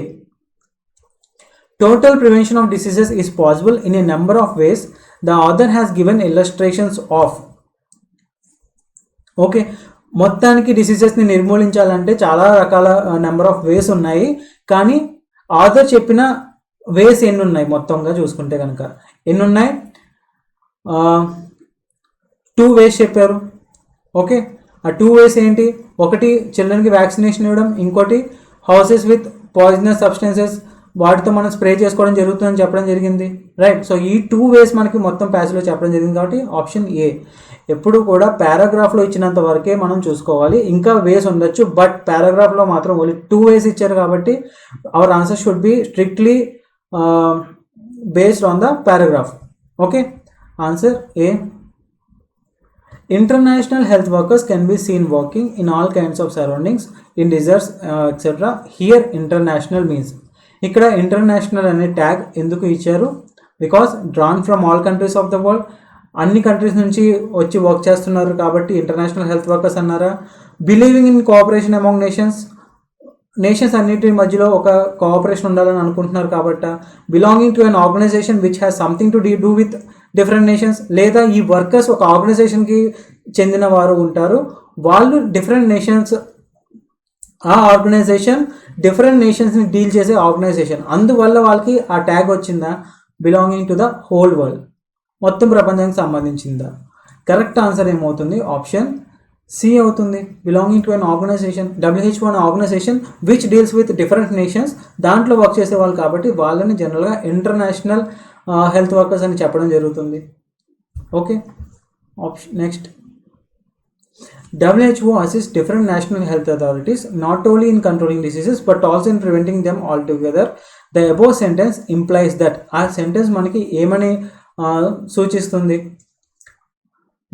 Total prevention of diseases is possible in a number of ways. The author has given illustrations of. Okay, మొత్తానికి డిసీజెస్ని నిర్మూలించాలంటే చాలా రకాల నెంబర్ ఆఫ్ వేస్ ఉన్నాయి, కానీ ఆథర్ చెప్పిన వేస్ ఎన్ని ఉన్నాయి మొత్తంగా చూసుకుంటే కనుక ఎన్ని ఉన్నాయి? 2 వేస్ చెప్పారు. ఓకే, ఆ 2 వేస్ ఏంటి? ఒకటి చిల్డ్రన్కి వ్యాక్సినేషన్ ఇవ్వడం, ఇంకోటి హౌసెస్ విత్ పాయిజనస్ సబ్స్టెన్సెస్ వాటితో మనం స్ప్రే చేసుకోవడం జరుగుతుందని చెప్పడం జరిగింది. రైట్, సో ఈ 2 వేస్ మనకి మొత్తం ప్యాసేజ్లో చెప్పడం జరిగింది కాబట్టి ఆప్షన్ ఏ. ఎప్పుడు కూడా పారాగ్రాఫ్లో ఇచ్చినంత వరకే మనం చూసుకోవాలి, ఇంకా వేస్ ఉండొచ్చు, బట్ పారాగ్రాఫ్లో మాత్రం ఓన్లీ 2 వేస్ ఇచ్చారు కాబట్టి our answer should be strictly based on the paragraph. Okay, answer A. International health workers can be seen working in all kinds of surroundings in deserts etc. Here international means, ఇక్కడ international అనే tag ఎందుకు ఇచ్చారు? Because drawn from all countries of the world, అన్ని countries నుంచి వచ్చి work చేస్తున్నారు కాబట్టి international health workers అన్నారా? Believing in cooperation among nations అన్నిటి మధ్యలో ఒక కోఆపరేషన్ ఉండాలని అనుకుంటున్నారు కాబట్టి belonging to an organisation which has something to do with different nations, లేదా ఈ వర్కర్స్ ఒక ఆర్గనైజేషన్కి చెందిన వారు ఉంటారు, వాళ్ళు డిఫరెంట్ నేషన్స్, ఆ ఆర్గనైజేషన్ డిఫరెంట్ నేషన్స్ని డీల్ చేసే ఆర్గనైజేషన్, అందువల్ల వాళ్ళకి ఆ ట్యాగ్ వచ్చిందా? Belonging to the whole world, మొత్తం ప్రపంచానికి సంబంధించిందా? కరెక్ట్ ఆన్సర్ ఏమవుతుంది? ఆప్షన్ సి అవుతుంది. Belonging to an organisation, WHO అనే organisation which deals with different nations, దాంట్లో వర్క్ చేసే వాళ్ళు కాబట్టి వాళ్ళని జనరల్గా ఇంటర్నేషనల్ హెల్త్ వర్కర్స్ అని చెప్పడం జరుగుతుంది. Okay, option next. WHO assists different national health authorities not only in controlling diseases but also in preventing them altogether. The above sentence implies that. ఆ సెంటెన్స్ మనకి ఏమని సూచిస్తుంది?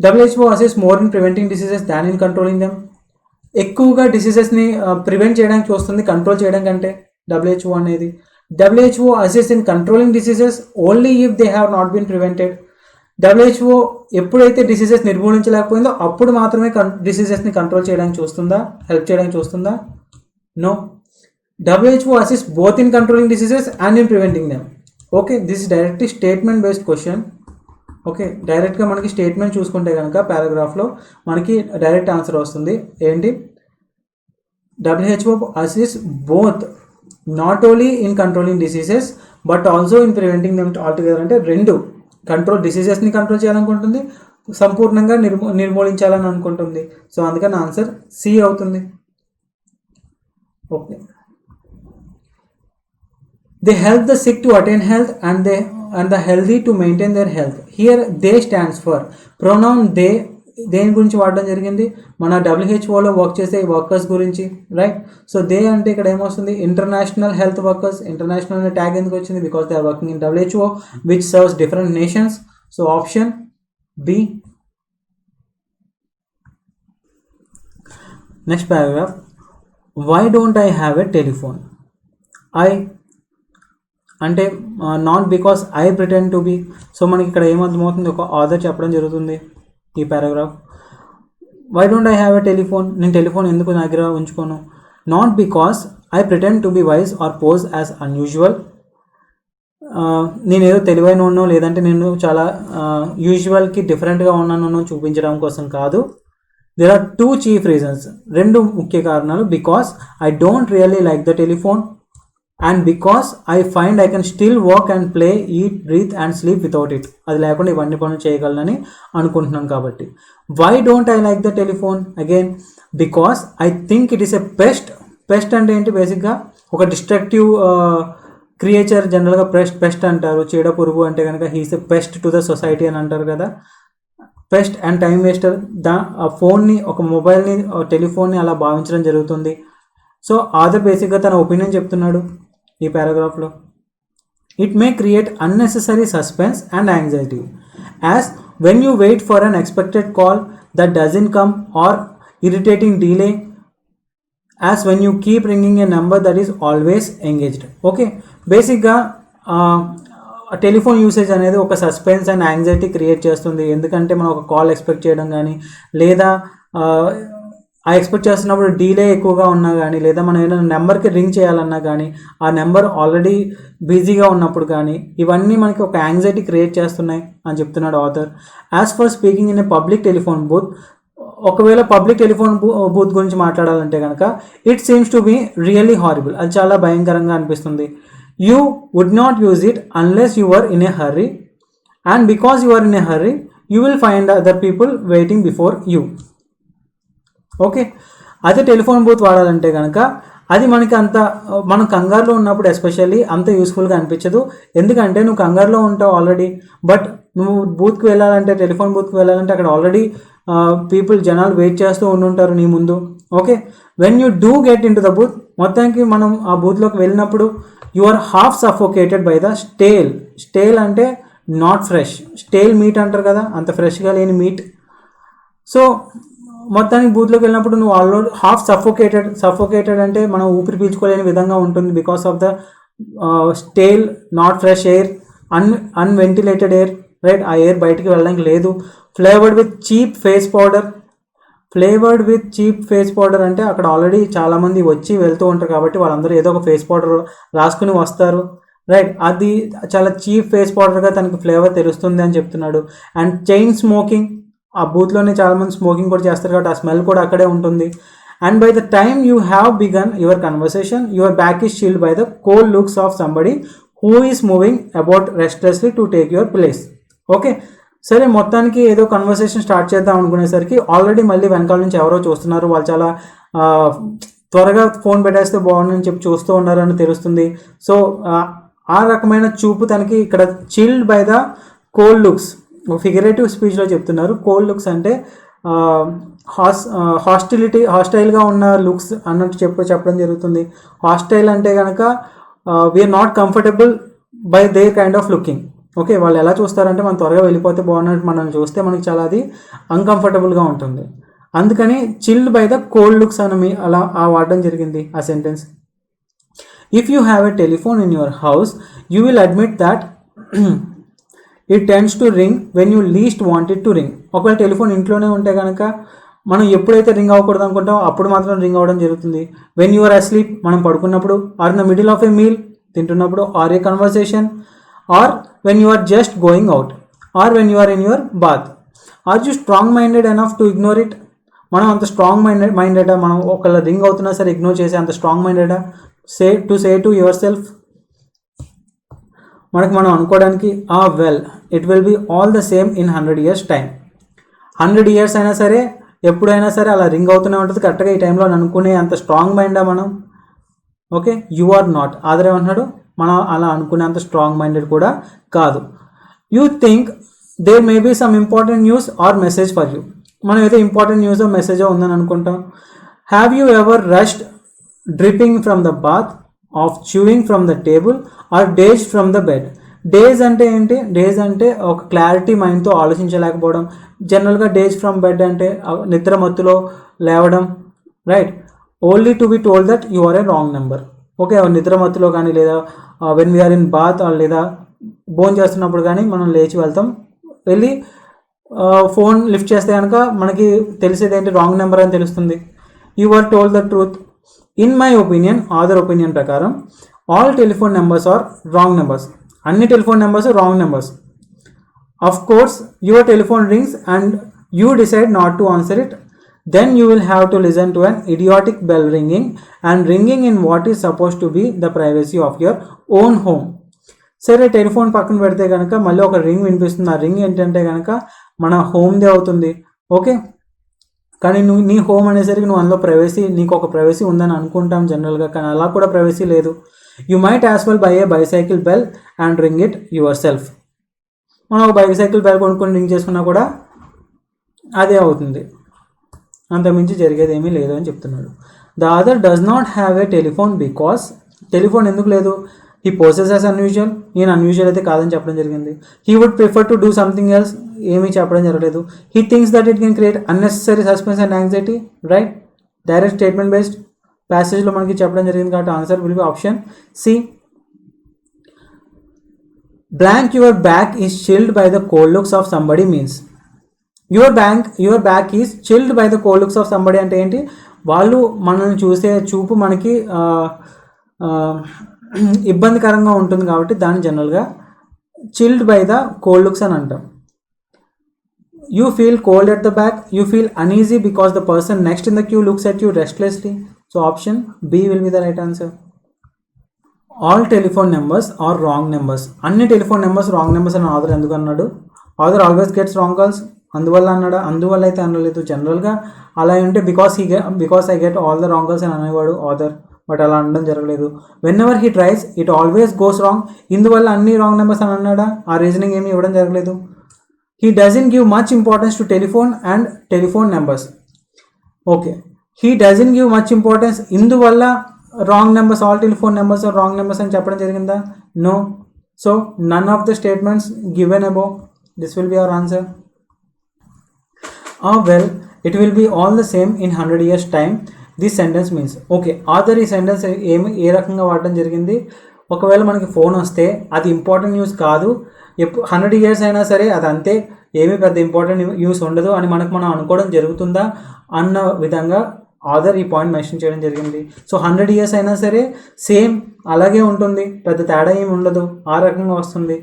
WHO assists more in preventing diseases than in controlling them. ఎక్కువగా డిసీజెస్ని prevent చేయడానికి చూస్తుంది control చేయడం కంటే WHO అనేది. WHO assists in controlling diseases only if they have not been prevented. WHO ఎప్పుడైతే డిసీజెస్ నిర్మూలించలేకపోయిందో అప్పుడు మాత్రమే డిసీజెస్ని కంట్రోల్ చేయడానికి చూస్తుందా, హెల్ప్ చేయడానికి చూస్తుందా? No. WHO assist both in controlling diseases and in preventing them. Okay, this is directly statement based question. Okay, డైరెక్ట్గా మనకి స్టేట్మెంట్ చూసుకుంటే కనుక పారాగ్రాఫ్లో మనకి డైరెక్ట్ ఆన్సర్ వస్తుంది. ఏంటి? WHO assist both not only in controlling diseases but also in preventing them altogether. అంటే రెండు, control డిసీజెస్ని control చేయాలనుకుంటుంది, సంపూర్ణంగా నిర్మూలించాలని అనుకుంటుంది. సో అందుకని ఆన్సర్ సి అవుతుంది. Okay, they help the sick to attain health and the healthy to maintain their health. Here they stands for pronoun they. దేని గురించి వాడడం జరిగింది? మన WHOలో వర్క్ చేసే వర్కర్స్ గురించి, రైట్? సో దే అంటే ఇక్కడ ఏమొస్తుంది? International health workers. ఇంటర్నేషనల్ అనే ట్యాగ్ ఎందుకు వచ్చింది? Because they are working in WHO which serves different nations. So option B. Next paragraph. Why don't I have a telephone? I అంటే not because I pretend to be. సో మనకి ఇక్కడ ఏమర్థమవుతుంది? ఒక author చెప్పడం జరుగుతుంది ఈ paragraph. Why don't I have a telephone? నేను టెలిఫోన్ ఎందుకు నా దగ్గర ఉంచుకోను? Not because I pretend to be wise or pose as unusual. నేను ఏదో తెలివైన ఉన్నో లేదంటే నేను చాలా యూజువల్కి డిఫరెంట్గా ఉన్నానో చూపించడం కోసం కాదు. There are two chief reasons. రెండు ముఖ్య కారణాలు. Because I don't really like the telephone and because I find I can still work and play, eat, breathe and sleep without it. అది లేకుండా ఇవన్నీ పనులు చేయగలనని అనుకుంటున్నాను కాబట్టి. Why don't I like the telephone? Again because I think it is a pest. Pest అంటే ఏంటి? బేసిక్గా ఒక డిస్ట్రక్టివ్ క్రియేచర్. జనరల్గా పెస్ట్ అంటారు. చీడ పురుగు అంటే కనుక he's a pest to the society అని అంటారు కదా. Pest and time వేస్టర్. ఫోన్ని, ఒక మొబైల్ని, టెలిఫోన్ని అలా భావించడం జరుగుతుంది. సో ఆథర్ బేసిక్గా తన ఒపీనియన్ చెప్తున్నాడు ఈ పారాగ్రాఫ్లో. It may create unnecessary suspense and anxiety as when you wait for unexpected call that doesn't come or irritating delay as when you keep ringing a number that is always engaged. Okay, బేసిక్గా telephone usage అనేది ఒక suspense and anxiety create చేస్తుంది. ఎందుకంటే మనం ఒక call expect చేయడం కానీ, లేదా ఆ ఎక్స్పెక్ట్ చేస్తున్నప్పుడు డీలే ఎక్కువగా ఉన్నా కానీ, లేదా మనం ఏదైనా నెంబర్కి రింగ్ చేయాలన్నా కానీ ఆ నెంబర్ ఆల్రెడీ బిజీగా ఉన్నప్పుడు కానీ, ఇవన్నీ మనకి ఒక యాంగ్జైటీ క్రియేట్ చేస్తున్నాయి అని చెప్తున్నాడు author. As for speaking in a public telephone booth. ఒకవేళ పబ్లిక్ టెలిఫోన్ బూత్ గురించి మాట్లాడాలంటే కనుక it seems to be really horrible. అది చాలా భయంకరంగా అనిపిస్తుంది. You would not use it unless you are in a hurry and because you are in a hurry you will find other people waiting before you. Okay, అదే telephone booth వాడాలంటే కనుక అది మనకి మనం కంగారులో ఉన్నప్పుడు ఎస్పెషల్లీ అంత యూస్ఫుల్గా అనిపించదు. ఎందుకంటే నువ్వు కంగారులో ఉంటావు ఆల్రెడీ. బట్ నువ్వు బూత్కి వెళ్ళాలంటే, టెలిఫోన్ బూత్కి వెళ్ళాలంటే అక్కడ ఆల్రెడీ జనాలు వెయిట్ చేస్తూ ఉండుంటారు నీ ముందు. Okay, when you do get into the booth, మొత్తానికి మనం ఆ బూత్లోకి వెళ్ళినప్పుడు you are half suffocated by the stale. Stale అంటే నాట్ ఫ్రెష్. స్టేల్ మీట్ అంటారు కదా, అంత ఫ్రెష్గా లేని మీట్. సో మొత్తానికి బూత్లోకి వెళ్ళినప్పుడు నువ్వు ఆల్రెడీ హాఫ్ సఫోకేటెడ్ అంటే మనం ఊపిరి పీల్చుకోలేని విధంగా ఉంటుంది. Because of the stale, not fresh air, unventilated air, right? ఆ ఎయిర్ బయటికి వెళ్ళడానికి లేదు. Flavoured with cheap face powder అంటే అక్కడ ఆల్రెడీ చాలామంది వచ్చి వెళ్తూ ఉంటారు కాబట్టి వాళ్ళందరూ ఏదో ఒక ఫేస్ పౌడర్ రాసుకుని వస్తారు, రైట్? అది చాలా చీప్ ఫేస్ పౌడర్గా తనకి ఫ్లేవర్ తెలుస్తుంది అని చెప్తున్నాడు. అండ్ చైన్ స్మోకింగ్, ఆ బూత్లోనే చాలామంది స్మోకింగ్ కూడా చేస్తారు కాబట్టి ఆ స్మెల్ కూడా అక్కడే ఉంటుంది. And by the time you have began your conversation your back is shield by the cold looks of somebody who is moving about రెస్ట్లెస్లీ to take your place. Okay, సరే మొత్తానికి ఏదో కన్వర్సేషన్ స్టార్ట్ చేద్దాం అనుకునేసరికి already మళ్ళీ వెనకాల నుంచి ఎవరో చూస్తున్నారు, వాళ్ళు చాలా త్వరగా ఫోన్ పెట్టేస్తే బాగుందని చెప్పి చూస్తూ ఉన్నారని తెలుస్తుంది. సో ఆ రకమైన చూపు తనకి ఇక్కడ chilled by the cold looks, figurative స్పీచ్లో చెప్తున్నారు. కోల్డ్ లుక్స్ అంటే హాస్టైల్గా ఉన్న లుక్స్ అన్నట్టు చెప్పడం జరుగుతుంది. హాస్టైల్ అంటే కనుక we're not comfortable by their kind of looking. Okay, వాళ్ళు ఎలా చూస్తారంటే మనం త్వరగా వెళ్ళిపోతే బాగున్నట్టు మనల్ని చూస్తే మనకి చాలా అది అన్కంఫర్టబుల్గా ఉంటుంది. అందుకని chilled by the cold looks అని అలా వాడడం జరిగింది ఆ sentence. If you have a telephone in your house you will admit that it tends to ring when you least want it to ring. ఒకవేళ టెలిఫోన్ ఇంట్లోనే ఉంటే కనుక మనం ఎప్పుడైతే రింగ్ అవ్వకూడదు అనుకుంటామో అప్పుడు మాత్రం రింగ్ అవ్వడం జరుగుతుంది. వెన్ యూఆర్ అస్లీప్, మనం పడుకున్నప్పుడు, or in the middle of a meal, తింటున్నప్పుడు, or a conversation, or when you are just going out, or when you are in your bath. Or you strong minded enough to ignore it. మనం అంత strong మైండెడా, మనం ఒకళ్ళ ring అవుతున్నా సరే ignore చేసే అంత strong మైండెడా? సే టు యువర్ సెల్ఫ్, మనకు మనం అనుకోవడానికి well it will be all the same in 100 years time. 100 years అయినా సరే ఎప్పుడైనా సరే అలా రింగ్ అవుతూనే ఉంటుంది. కరెక్ట్గా ఈ టైంలో అనుకునే అంత స్ట్రాంగ్ మైండా మనం? Okay, you are not. Author ఏమంటున్నాడు, మనం అలా అనుకునే అంత స్ట్రాంగ్ మైండెడ్ కూడా కాదు. You think there may be some important news or message for you. మనం ఏదో ఇంపార్టెంట్ న్యూసో మెసేజో ఉందని అనుకుంటాం. Have you ever rushed dripping from the bath, of chewing from the table, or dazed from the bed. Dazed అంటే ఏంటి? డేజ్ అంటే ఒక క్లారిటీ మైండ్తో ఆలోచించలేకపోవడం. జనరల్గా డేజ్ ఫ్రమ్ బెడ్ అంటే నిద్ర మత్తులో లేవడం, right? Only to be told that you are a wrong number. Okay, నిద్ర మత్తులో కానీ లేదా వెన్ వీఆర్ ఇన్ బాత్ లేదా భోజనం చేస్తున్నప్పుడు కానీ మనం లేచి వెళ్తాం, వెళ్ళి ఫోన్ లిఫ్ట్ చేస్తే కనుక మనకి తెలిసేది ఏంటి? రాంగ్ నెంబర్ అని తెలుస్తుంది. You are told the truth. In my opinion, other opinion ప్రకారం all telephone numbers are wrong numbers. అన్ని telephone numbers wrong numbers. Of course, your telephone rings and you decide not to answer it. Then you will have to listen to an idiotic bell ringing and ringing in what is supposed to be the privacy of your own home. సరే, telephone పక్కన పెడితే కనుక మళ్ళీ ఒక ring వినిపిస్తుంది. ఆ ring ఏంటంటే కనుక మన హోమ్దే అవుతుంది. ఓకే, కానీ నీ హోమ్ అనేసరికి నువ్వు అందులో ప్రైవసీ, నీకు ఒక ప్రైవసీ ఉందని అనుకుంటాం జనరల్గా, కానీ అలా కూడా ప్రైవసీ లేదు. You might as well by A bicycle bell and ring it your self. మనం ఒక బైసైకిల్ బెల్ కొనుక్కొని రింగ్ చేసుకున్నా కూడా అదే అవుతుంది, అంతకుమించి జరిగేది ఏమీ లేదు అని చెప్తున్నాడు. The other does not have a telephone because, telephone ఎందుకు లేదు? హీ పోసెసెస్ అన్యూజువల్, ఈయన అన్యూజువల్ అయితే కాదని చెప్పడం జరిగింది. He would prefer to do something else, ఏమీ చెప్పడం జరగలేదు. He thinks that it can create unnecessary suspense and anxiety, right? Direct statement based ప్యాసేజ్లో మనకి చెప్పడం జరిగింది కాబట్టి answer will be option C. Blank your back is chilled by the cold looks of somebody means your back is chilled by the cold looks of somebody అంటే ఏంటి? వాళ్ళు మనల్ని చూసే చూపు మనకి ఇబ్బందికరంగా ఉంటుంది కాబట్టి దాన్ని జనరల్గా chilled by the cold looks అని అంటాం. You feel cold at the back, you feel uneasy because the person next in the queue looks at you restlessly. So option B will be the right answer. All telephone numbers are wrong numbers. అన్ని telephone numbers wrong numbers అని author ఎందుకు అన్నాడు? Author always gets wrong calls, అందువల్ల అన్నాడా? అందువల్ల అయితే అనలేదు. జనరల్గా అలా ఉంటే because I get all the wrong calls అని అనేవాడు ఆథర్, బట్ అలా అనడం జరగలేదు. Whenever he tries it always goes wrong, ఇందువల్ల అన్ని రాంగ్ నెంబర్స్ అని అన్నాడా? ఆ రీజనింగ్ ఏమీ ఇవ్వడం జరగలేదు. He doesn't give much importance to telephone and telephone numbers. Okay, he doesn't give much importance, ఇందువల్ల wrong numbers, all telephone numbers are wrong numbers అని చెప్పడం జరిగిందా? No. So none of the statements given above, this will be our answer. Well it will be all the same in 100 years time this sentence means. Okay, author ఈ sentence ఏ రకంగా వాడడం జరిగింది? ఒకవేళ మనకి ఫోన్ వస్తే అది ఇంపార్టెంట్ న్యూస్ కాదు, 100 years అయినా సరే అది అంతే, ఏమీ పెద్ద ఇంపార్టెంట్ న్యూస్ ఉండదు అని మనం అనుకోవడం జరుగుతుందా అన్న విధంగా ఆథర్ ఈ పాయింట్ మెన్షన్ చేయడం జరిగింది. సో 100 years అయినా సరే సేమ్ అలాగే ఉంటుంది, పెద్ద తేడా ఏమి ఉండదు, ఆ రకంగా వస్తుంది.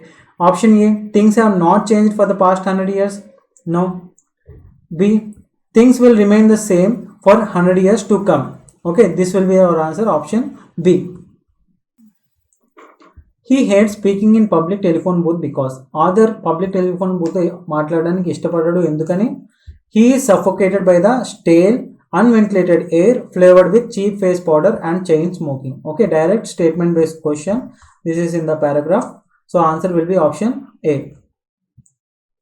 Option A, things have not changed for the past 100 years. No. B, things will remain the same for 100 years to come. Okay, this will be our answer, option B. He hate speaking in public telephone booth because author public telephone booth మాట్లాడడానికి ఇష్టపడడు ఎందుకని. He is suffocated by the stale unventilated air flavored with cheap face powder and chain smoking. Okay, direct statement based question. This is in the paragraph. So answer will be option A.